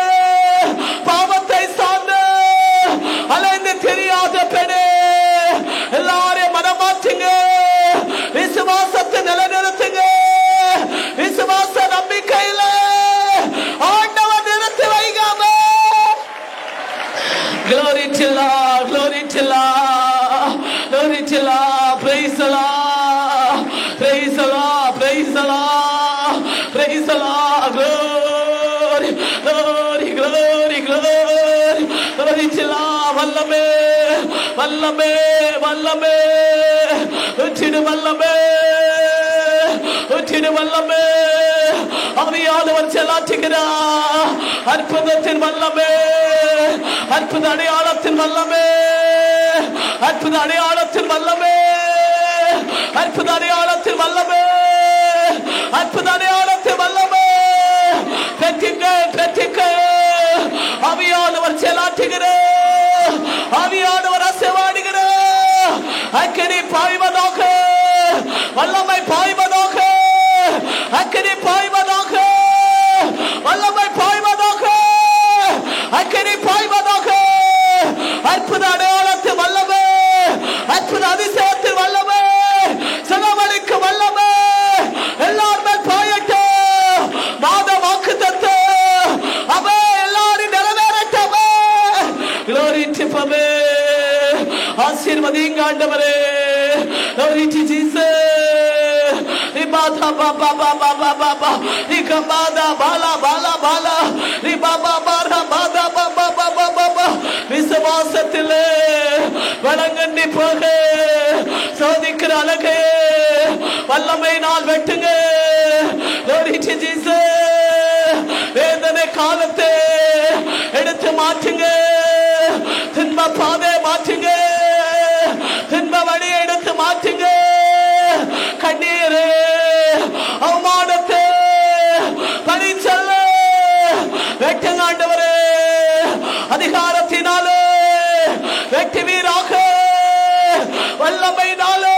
பாவத்தை சார்ந்து அலைந்து தெரியாத பெண்ணே, எல்லாரையும் மனமாற்றுங்க. விசுவாசத்தை நிலைநிறுத்துங்க. விசுவாச நம்பிக்கையில ஆண்டவர் நிறுத்தி வைக்காம. Glory to Lord. Glory to Lord. Glory to Lord. Praise the Lord. Praise the Lord. Praise the Lord. Praise the Lord. Glory. Glory. Glory. Glory. Glory to Lord. வல்லமே வல்லமே வல்லமே உச்சிடு வல்லமே உச்சிடு வல்லமே. ஆவியானவர் செல்லாற்றுகிறார். அற்புதத்தின் வல்லமே, அற்புத அடையாளத்தின் வல்லமே, அற்புத அடையாளத்தின் வல்லமே, அற்புத அடையாளத்தின் வல்லமே, அற்புத அடையாளத்தின் வல்லமே. பெற்றிக்க பெற்றிக்க. ஆவியானவர் செல்லாற்றுகிறார். ஆவியானவர் அசைவாடுகிறார். அக்கினி பாய்வதாக, வல்லமை பாய்வதாக, அக்கினி பாய்வதாக, வல்லமை பாய்வதாக, அக்கினி பாய்வதாக. அற்புத அடையாளத்து வல்லமை, அற்புத அதிசயத்து வல்லமை, சுகமளிக்கு வல்லமை எல்லாருமே பாயட்டும். மாத வாக்குத்தத்தம் அவே எல்லாரும் நிறைவேறட்டும். Glory to Pave. ஆசீர்வதிங்க ஆண்டவரே. Glory to Jesus. Ribada baba baba baba. Rikamada bala bala bala. Ribaba bara bada baba baba baba. விசுவாசத்திலே வணங்கண்டி போக சோதிக்கிற படுக்கை வல்லமையினால் வெட்டுங்க. Glory to Jesus. வேதனை காலத்தை எடுத்து மாற்றுங்க. தின்ப பாதை மாற்றுங்க. தின்ப வழியை எடுத்து மாற்றுங்க. கண்ணீர் அவமானத்தை பறிச்சல்ல வெட்டுங்க ஆண்டவரே. அதிகாரத்தினாலே வெட்டுவீராக. வல்லமையினாலே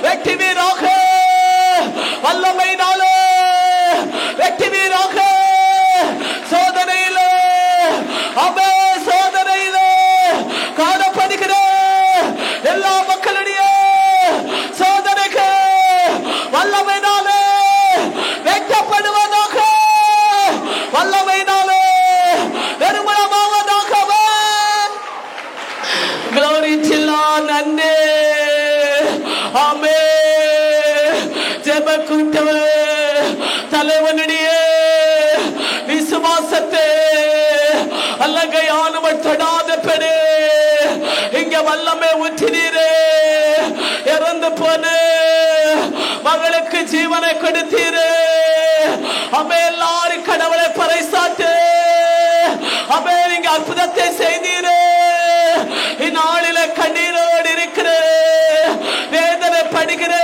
வெட்டுவீராக. வல்லமையினாலே வெட்டுவீராக. சோதனையிலே அவே சோதனையிலே காணப்படுகிற எல்லா மக்களுடைய சோதனைக்கு வல்லமையினாலே வெட்டப்படுவதாக. வல்லமையினாலே நிர்மூலமாவதாகவே. Glory to Lord. நன்றி. ஆமென். ஜெப கூட்டமே தலைவனுடைய விசுவாசத்தை அல்லகையானவர் தொடாத பெரு இங்க வல்லமை ஊற்றினீரே. இறந்து போன மகளுக்கு ஜீவனை கொடுத்தீரே. அமே எல்லாரும் கடவுளை பறைசாட்டு. அமே நீங்க அற்புதத்தை செய்தீரே. இந்நாளில கண்ணீரோடு இருக்கிற வேதனை படுகிற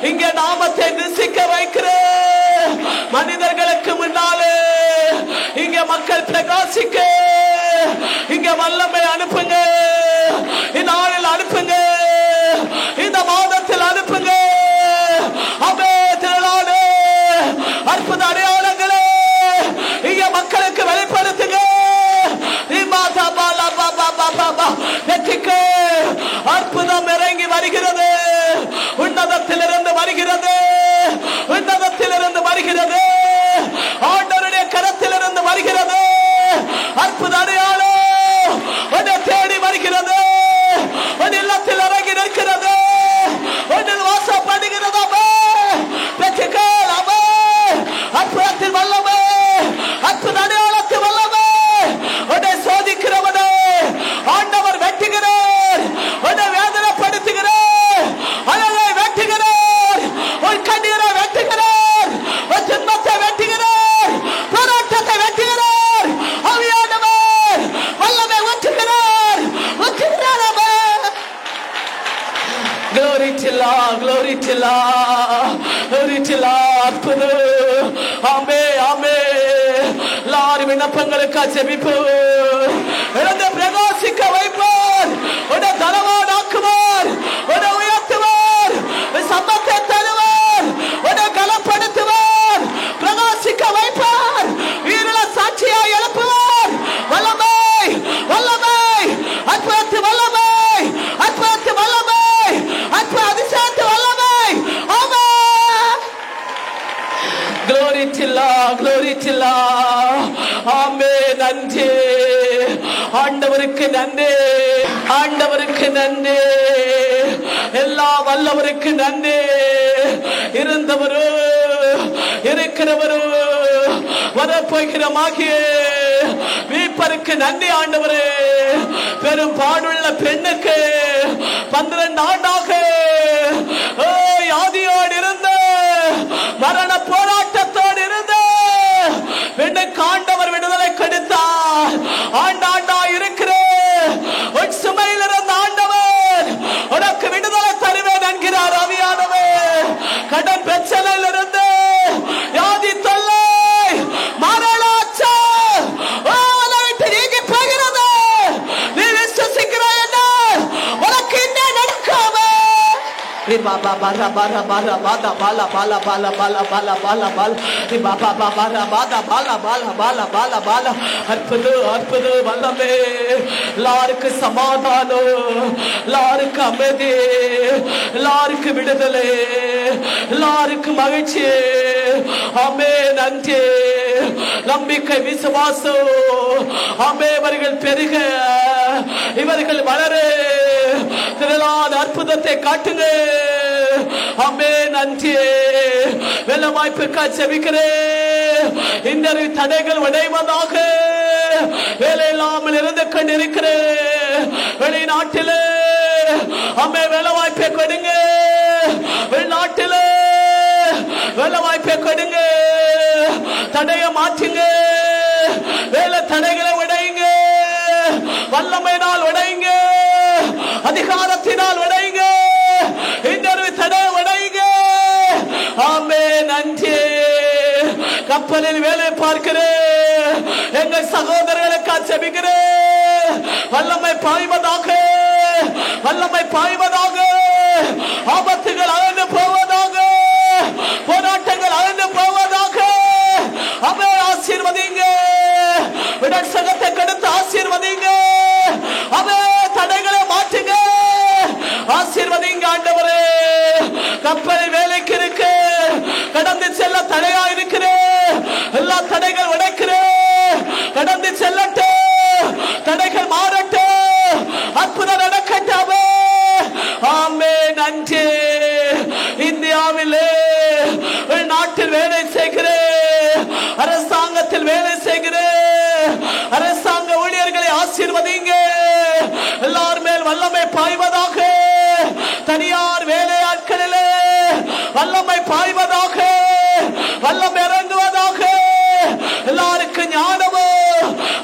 இங்க நாமத்தை ருசிக்க வைக்கிற மனிதர்களுக்கு முன்னாலே இங்க மக்கள் பிரகாசிக்க இங்க வல்லமை அனுப்புங்க. இந்நாளில் அனுப்புங்க. இந்த மாதத்தில் அனுப்புங்க. அமே திரளாடு அற்புத அடையாளங்களே இங்க மக்களுக்கு வெளிப்படுத்துங்க. வெற்றிக்கு அற்புதம் இறங்கி வருகிறது. உன்னதத்திலிருந்து வருகிறது. உன்னதத்திலிருந்து வருகிறது. ஆண்டவருடைய கரத்திலிருந்து வருகிறது. அற்புத அடையாளம் உன்னை தேடி வருகிறது. உன் இல்லத்தில் இறங்கி நிற்கிறது. உன்னில் வாசப்படுகிறது. வெற்றிகள் அற்புதத்தில் வல்லமே. அற்புத அடையாளத்தில் வல்லமே. உன்னை சோதிக்கிறவனே ஆண்டவர் வெட்டுகிறார். உன்னை வேதனைப்படுத்துகிறார். அழகை வெட்டுகிறார். உன் கண்ணீரை வெட்டுகிறார். உன் துன்பத்தை வெட்டுகிறார். போராட்டத்தை வெட்டுகிறார். ஆவியானவர் வல்லமை ஊற்றுகிறார். ஊற்றுகிறார். Glory to Lord. Glory to Lord. Glory to Lord. ஆமே ஆமே. எல்லாரும் விண்ணப்பங்களுக்கு ஜெபிப்பு. இழந்து பிரகாசிக்க வைப்பார். உன்னை தனவானாக்குவார். உன்னை உயர்த்துவார். சம்பத்தை தருவார். உன்னை கனப்படுத்துவார். பிரகாசிக்க வைப்பார். வீரல சாட்சியாய் எழுப்புவார். வல்லமை வல்லமை அற்புதத்து வல்லமை அற்புதத்து வல்லமை அற்புத அதிசயத்து வல்லமை. ஆமென். Glory to Lord. Glory to Lord. ஆமென். நன்றி ஆண்டவருக்கு. நன்றி ஆண்டவருக்கு. நன்றி எல்லா வல்லவருக்கு. நன்றி இருந்தவரோ இருக்கிறவரோ வரப்போகிறமாகிய மீட்பருக்கு நன்றி ஆண்டவரே. பெரும் பாடுள்ள பெண்ணுக்கு 12 ஆண்டாக ஆதியோடு இருந்த மரண போராட்டத்தோடு இருந்த பெண்ணுக்கு ஆண்டவர் விடுதலை கொடுத்தார். ஆண்டாண்டா இருக்கிற உன் சுமையில் இருந்த ஆண்டவர் உனக்கு விடுதலை தருவேன் என்கிறார் ஆவியானவர். கடன் பிரச்சனையில் இருந்து வியாதி தொல்லை மரணாச்சா விட்டு நீங்கி போகிறது. நீ விசுவசிக்கிறாய் என்றால் உனக்கு என்ன நடக்காம எல்லாருக்கு சமாதானம், எல்லாருக்கு அமைதி, எல்லாருக்கு விடுதலை, எல்லாருக்கு மகிழ்ச்சி. ஆமே. நன்றி. நம்பிக்கை விசுவாசம் ஆமே. இவர்கள் பெருக, இவர்கள் வளர, திரளான அற்புதத்தை காட்டுங்க. ஆமே. நன்றி. வெள்ள வாய்ப்புக்காக செபிக்கிறேன். இந்த தடைகள் உடைவதாக. வேலை இல்லாமல் இருந்து கொண்டிருக்கிறேன். வெளிநாட்டிலே அம்மே வேலை வாய்ப்பை கொடுங்க, வெளிநாட்டில் வேலை வாய்ப்பை கொடுங்க, தடையை மாற்றுங்க, வேலை தடைகளை உடையுங்க, வல்லமையினால் உடையுங்க, அதிகாரத்தினால் உடையுங்க, இன்னொரு தடையை உடையுங்க. ஆமே நன்றி. கப்பலில் வேலை பார்க்கிறேன் எங்கள் சகோதரர்களுக்கு ஜெபிக்கிறேன். வல்லமை பாய்வதாக, வல்லமை பாய்வதாக, ஆபத்துகள் அகன்று போவதாக, போராட்டங்கள் அகன்று போவதாக. அவை ஆசீர்வதிங்க, உடல் சகத்தை கொடுத்து ஆசீர்வதிங்க, அவை தடைகளை மாற்றுங்க, ஆசீர்வதிங்க ஆண்டவரே. கப்பலில் வேலைக்கு இருக்கு, கடந்து செல்ல தடையா இருக்கிறேன், எல்லா தடைகள் உடைக்கிறேன், கடந்து செல்லட்டும், தடைகள் மாறட்டும், அற்புதம் நடக்கட்டும். ஆமே நன்றி. இந்தியாவிலே நாட்டில் வேலை செய்கிறேன், அரசாங்கத்தில் வேலை செய்கிறேன், அரசாங்க ஊழியர்களை ஆசீர்வதிங்க, எல்லார் மேல் வல்லமை பாய்வதாக, தனியார் வேலையாட்களிலே வல்லமை பாய்வதாக, வல்லமை இறங்குவதாக, எல்லாருக்கும் ஞானமோ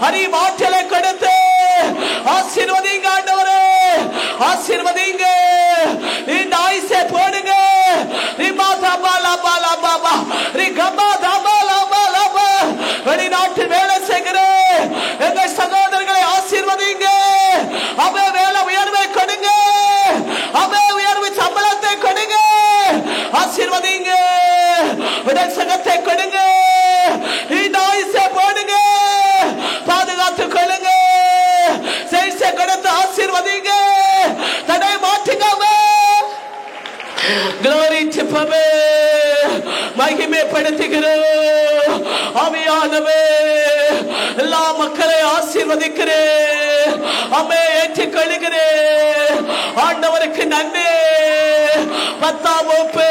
அறிவாற்றலை கொடுத்து ஆசீர்வதிங்க ஆண்டவரே, ஆசீர்வதிங்க. இந்த ஆயுசை போடுங்க. வெளிநாட்டில் வேலை செய்கிறேன் எங்கள் சகோதரர்களை ஆசீர்வதிங்க, அவை வேலை உயர்வை கொடுங்க, அவை உயர்வு சம்பளத்தை கொடுங்க, ஆசீர்வதிங்க, உடல் சகத்தை கொடுங்க, இந்த ஆயுசை போடுங்க, பாதுகாத்துக் கொள்ளுங்க, செய்சை கொடுத்து ஆசீர்வதிங்க, தடை மாற்றுங்க. Glory to Pave, மகிமைப்படுத்துகிறோம். ஆவியானவே எல்லா மக்களை ஆசீர்வதிக்கிறேன், அம்மே ஏற்றுக்கொள்கிறேன். ஆண்டவருக்கு நன்றி. 10ஆம் வகுப்பு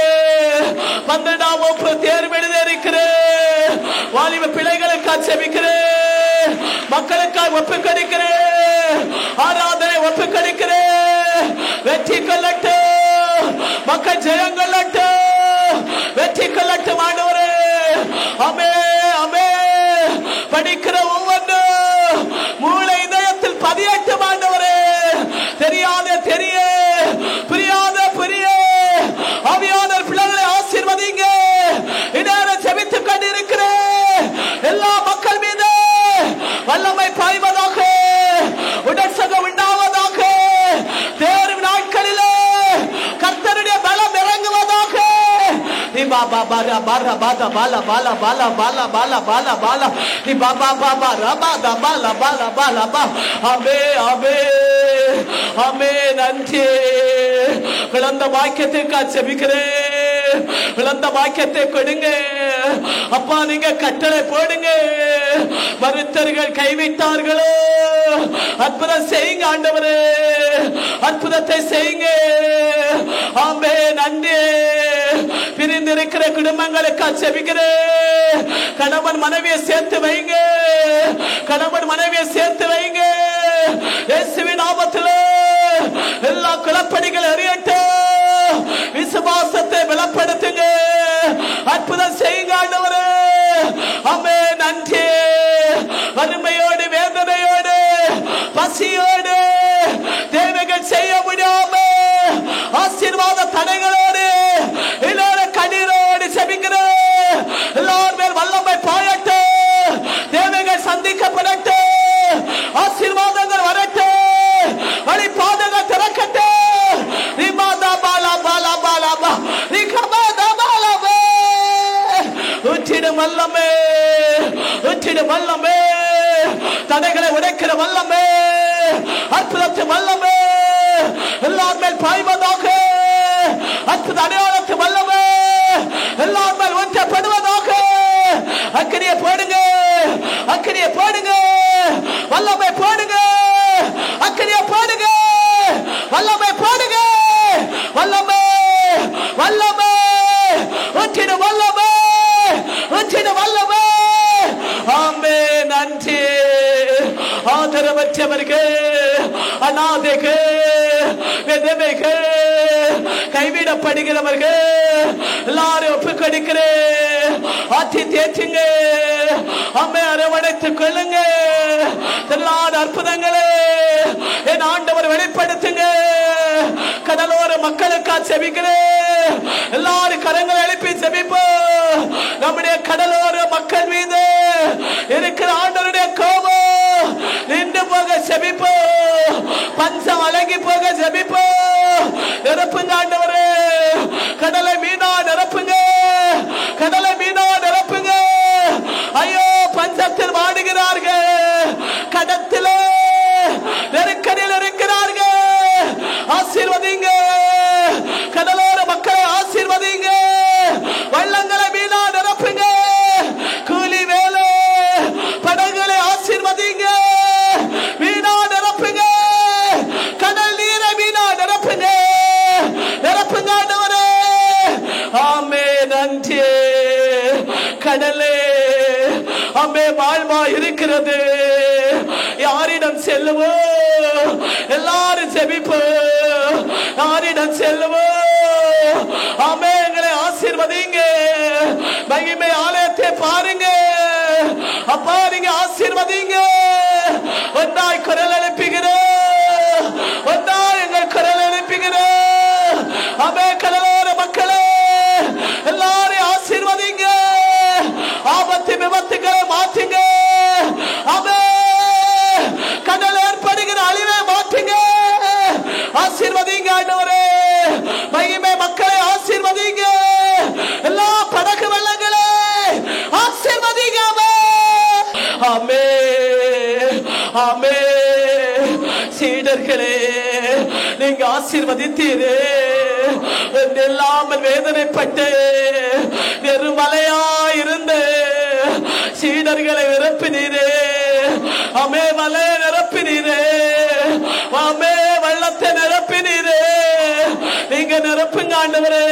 12ஆம் வகுப்பு தேர்வு எழுத இருக்கிறேன். வாலிப பிள்ளைகளுக்காக ஜெபிக்கிறேன், மக்களுக்காக ஒப்புக் கொடுக்கிறேன், ஆராதனை ஒப்புக் கொடுக்கிறேன். வெற்றி கொள்ளட்டும், மக்கள் ஜெயம் கொள்ளட்டும், வெற்றி கொள்ளட்டும் ஆண்டவரே. அமே அமே. படிக்கிற ஒவ்வொன்றும் மூளை இதயத்தில் பதியட்டும் ஆண்டவரே. தெரியாத தெரிய, புரியாத புரிய, ஆவியானவர் பிள்ளைகளை ஆசீர்வதிங்க. இந்நேரம் ஜெபித்துக் கொண்டிருக்கிறேன் எல்லா மக்கள் மீது வல்லமை பாய்வதாக, உடல் சுகம் உண்டாவதாக, தேர்வு நாட்களிலே கர்த்தருடைய பலம் இறங்குவதாக. பாபா பாரா பாரா பாதா பாலா பாலா பாலா பாலா பாலா பாலா பாலா நீ பாபா பாபா ரபாதா பாலா பாலா பாலா பா. ஆமே ஆமே ஆமே. நன்றி. விளந்த வாக்கியத்திற்காக ஜெபிக்கிறேன், விளந்த வாக்கியத்தை கொடுங்க அப்பா. நீங்க கட்டளை போடுங்க. மருத்துவர்கள் கைவிட்டார்களோ, அற்புதம் செய்யுங்க ஆண்டவரே, அற்புதத்தை செய்யுங்க. ஆமே நன்றி. பிரிந்திருக்கிற குடும்பங்களுக்காக ஜெபிக்கிறேன். கணவன் மனைவியை சேர்த்து வைங்க, கணவன் மனைவியை சேர்த்து வைங்க இயேசுவின் நாமத்தில். எல்லா குழப்படிகள் அறியட்டும், விசுவாசத்தை பலப்படுத்துங்க, அற்புதம் செய்யுங்க ஆண்டவரே. ஆமே நன்றி. வறுமையோடு, வேதனையோடு, பசியோடு தேவைகள் செய்ய முடியாம ஆசீர்வாத தடைகளோடு எல்லார கண்ணீரோடு ஜெபிக்கிறேன். எல்லார் மேல் வல்லமை பாயட்டும், தேவைகள் சந்திக்கப்படட்டும், ஆசீர்வாதங்கள் வரட்டும், வழி பாதைகள் திறக்கட்டும். ரிமாதா பாலா பாலா பாலா பா ரிகமாதா பாலா பா. உச்சிடும் வல்லமே, உச்சிடும் வல்லமே, தடைகளை உடைக்கிற வல்லமே, அற்புதத்து வல்லமே எல்லார் மேல் பாய்வதாக, அற்புத அடையாளத்து வல்லமே எல்லார் மேல் ஒன்றப்படுவதாக. அக்கினியை போடுங்க, அக்கினியை போடுங்க, வல்லமை போடுங்க, அக்கினியை போடுங்க, வல்லமை போடுங்க, வல்லமை வல்லமை ஒன்றிட வல்லமை, ஒன்றிட வல்லமை. ஆமே நன்றி. ஆதரவற்றவர்கள், அநாதைகள், வேதனைப்படுகிறவர்கள் எல்லாரும் ஒப்பு கொடுக்கிறேன். ஆற்றி தேற்றுங்க, அம்மை அரவணைத்துக் கொள்ளுங்க. எல்லா அற்புதங்களே என் ஆண்டவர் வெளிப்படுத்துங்க. கடலோர மக்களுக்கா செபிக்கிறேன். எல்லாரும் கரங்களை எழுப்பி செபிப்போம். நம்முடைய கடலோர மக்கள் மீது இருக்கிற ஆண்டவருடைய கோபம் நின்று போக செபிப்போம். பஞ்சம் அலங்கி போக செபிப்போம். நிரப்புங்க ஆண்டவரே, கடலை மீனா நிரப்புங்க, கடலை மீனா நிரப்புங்க. ஐயோ, பஞ்சத்தில் வாடுகிறார்கள், கடத்திலே நெருக்கடியில் இருக்கிறார்கள். ஆசீர்வதிங்க, கடலோர மக்களை ஆசீர்வதிங்க. வள்ளங்களை மீனா நிரப்புங்க. கூலி வேலை படங்களை ஆசீர்வதிங்க, மீனா நிரப்புங்க. கடல் நீரை மீனா நிரப்புங்க, நிரப்புங்க ஆண்டவரே. ஆமே, நன்றி. கடலே அம்மே வாழ்வா இருக்கிறது. யாரிடம் செல்லுவோ? எல்லாரும் செபிப்போ. யாரிடம் செல்லுவோ? ஆமே, எங்களை ஆசீர்வதிங்க. மகிமை ஆலயத்தை பாருங்க அப்பா, நீங்க ஆசீர்வதிங்க. ஒன்றாய் குரல் எழுப்புகிறோம், ஒன்றாய் எங்கள் குரல் எழுப்புகிறோம். ஆமே, கடலோர மக்களே எல்லாரையும் ஆசீர்வதிங்க. ஆபத்து விபத்துக்களை மாற்றுங்க. ஆமே, கடல் ஏற்படுகிற அழிவை மாற்றுங்க. ஆசீர்வதிங்க ஆண்டவரே. மகிமை மக்களை ஆசீர்வதிங்க. எல்லா படகு வெள்ளங்களே ஆசீர்வதிங்க. ஆமே, ஆமே. சீடர்களே, நீங்க ஆசீர்வதித்தீரே. இல்லாமல் வேதனைப்பட்டு நெருமலையாயிருந்த சீடர்களை நிரப்பினீரே. ஆமே, மலை நிரப்பினீரே. ஆமே, வெள்ளத்தை நிரப்பினீரே. நீங்க நிரப்புங்க ஆண்டவரே.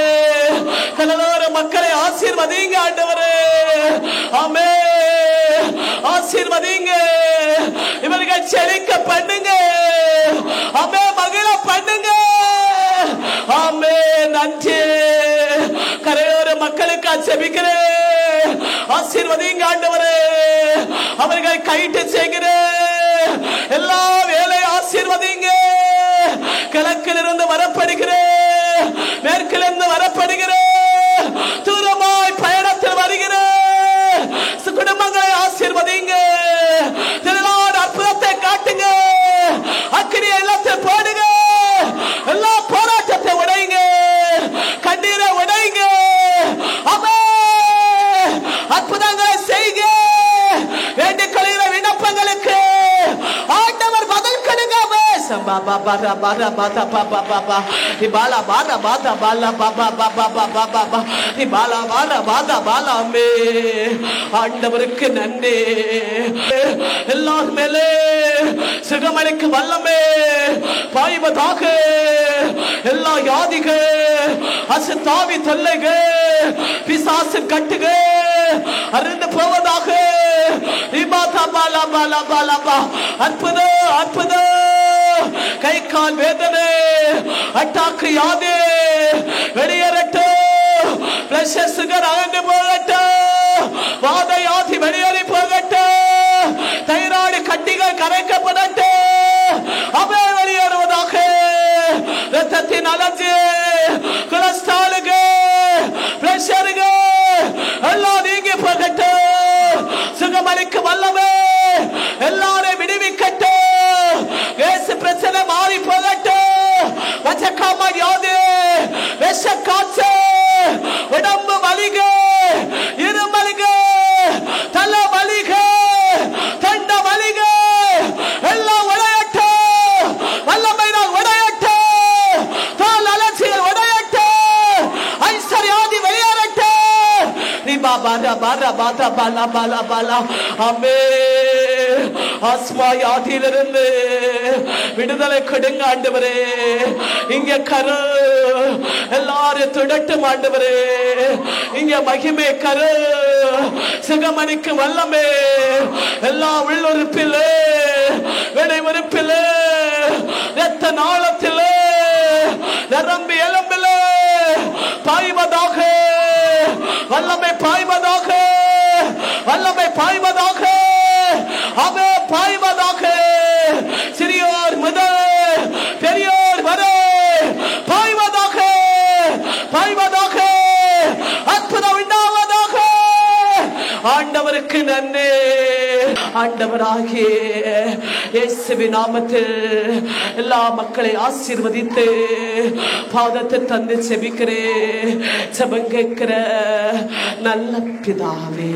கடலோர மக்களை ஆசீர்வதிங்க ஆண்டவரே. ஆமே, ஆசீர்வதிங்க. இவர்கள் செழிக்க பண்ணுங்க. ஆமே, மகிழ பண்ணுங்க. ஆமே, நன்றி. கரையோர மக்களுக்கு செபிக்கிறேன். ஆசீர்வதிங்க ஆண்டவரே. அவர்கள் கைட்டு செய்கிறேன். எல்லா வேலை ஆசீர்வதிங்க. கிழக்கிலிருந்து வரப்படுகிறேன், மேற்கிலிருந்து வரப்படுகிறேன், தூரமாய் பயணத்தில் வருகிறேன். குடும்பங்களை ஆசீர்வதிங்க. திருநாடு அற்புதத்தை காட்டுங்க. அக்கினி எல்லாத்தை போடுங்க. எல்லா போராட்டத்தை உடைங்க, கண்ணீரை உடைங்க. ஆமே, அற்புதங்களை செய்க. வேண்டிக் கொள்கிற விண்ணப்பங்களுக்கு ஆண்டவர் பதில் கொடுங்க. ஆண்டவருக்கு நன்றி. எல்லார் மேலே சுகமளிக்கு வல்லமே பாய்வதாக. எல்லா யாதிகள், அசுத்தாவி தொல்லைகள், பிசாசு கட்டுகள் அருந்து போவதாக. அற்புதம், அற்புதம். கை கால் வேதனை, அட்டாக்கு யாதே வெளியேறட்டும். பிரஷர் சுகர் அகன்று போகட்டும். வாத யாதி வெளியேறி போகட்டும். தைராய்டு கட்டிகள் கரைக்கப்படட்டும். அவை வெளியேறுவதாக. ரத்தத்தின் அலர்ஜி, கொலஸ்ட்ராலுக்கு, பிரஷருக்கு எல்லாம் நீங்கி போகட்டும். சுகமளிக்கு வல்லமே எல்லாரையும் விடுவிக்கட்டும். இயேசு பிரச்சனை மாறி போகட்டும். வச்சக்காம யாது விஷ காற்று, உடம்பு வலிக, இருமலிக, தலை வலிக, தண்ட வலிக எல்லாம் உடையட்டும். வல்லமை நான் உடையட்டும். தோல் அலர்ச்சிகள் உடையட்டும். ஐஸ்வர்யாதி வெளியேறட்டும். நீ பாபா பாரா பாதா பாலா பாலா பாலா. ஆமே, ஆஸ்மா யாதியிலிருந்து விடுதலை கொடுங்க ஆண்டவரே. இங்க கரு எல்லாரும் தொடட்டும் ஆண்டவரே. இங்க மகிமை கரு சுகமணிக்கு வல்லமே. எல்லா உள்ளுறுப்பில், விடை உறுப்பில், ரத்த நாளத்தில், நரம்பு எலும்பில் ஆண்டவராகிய இயேசுவின் நாமத்தில் எல்லா மக்களை ஆசீர்வதித்து பாதத்தை தந்து செபிக்கிறேன். ஜெபம் கேட்கிற நல்ல பிதாவே.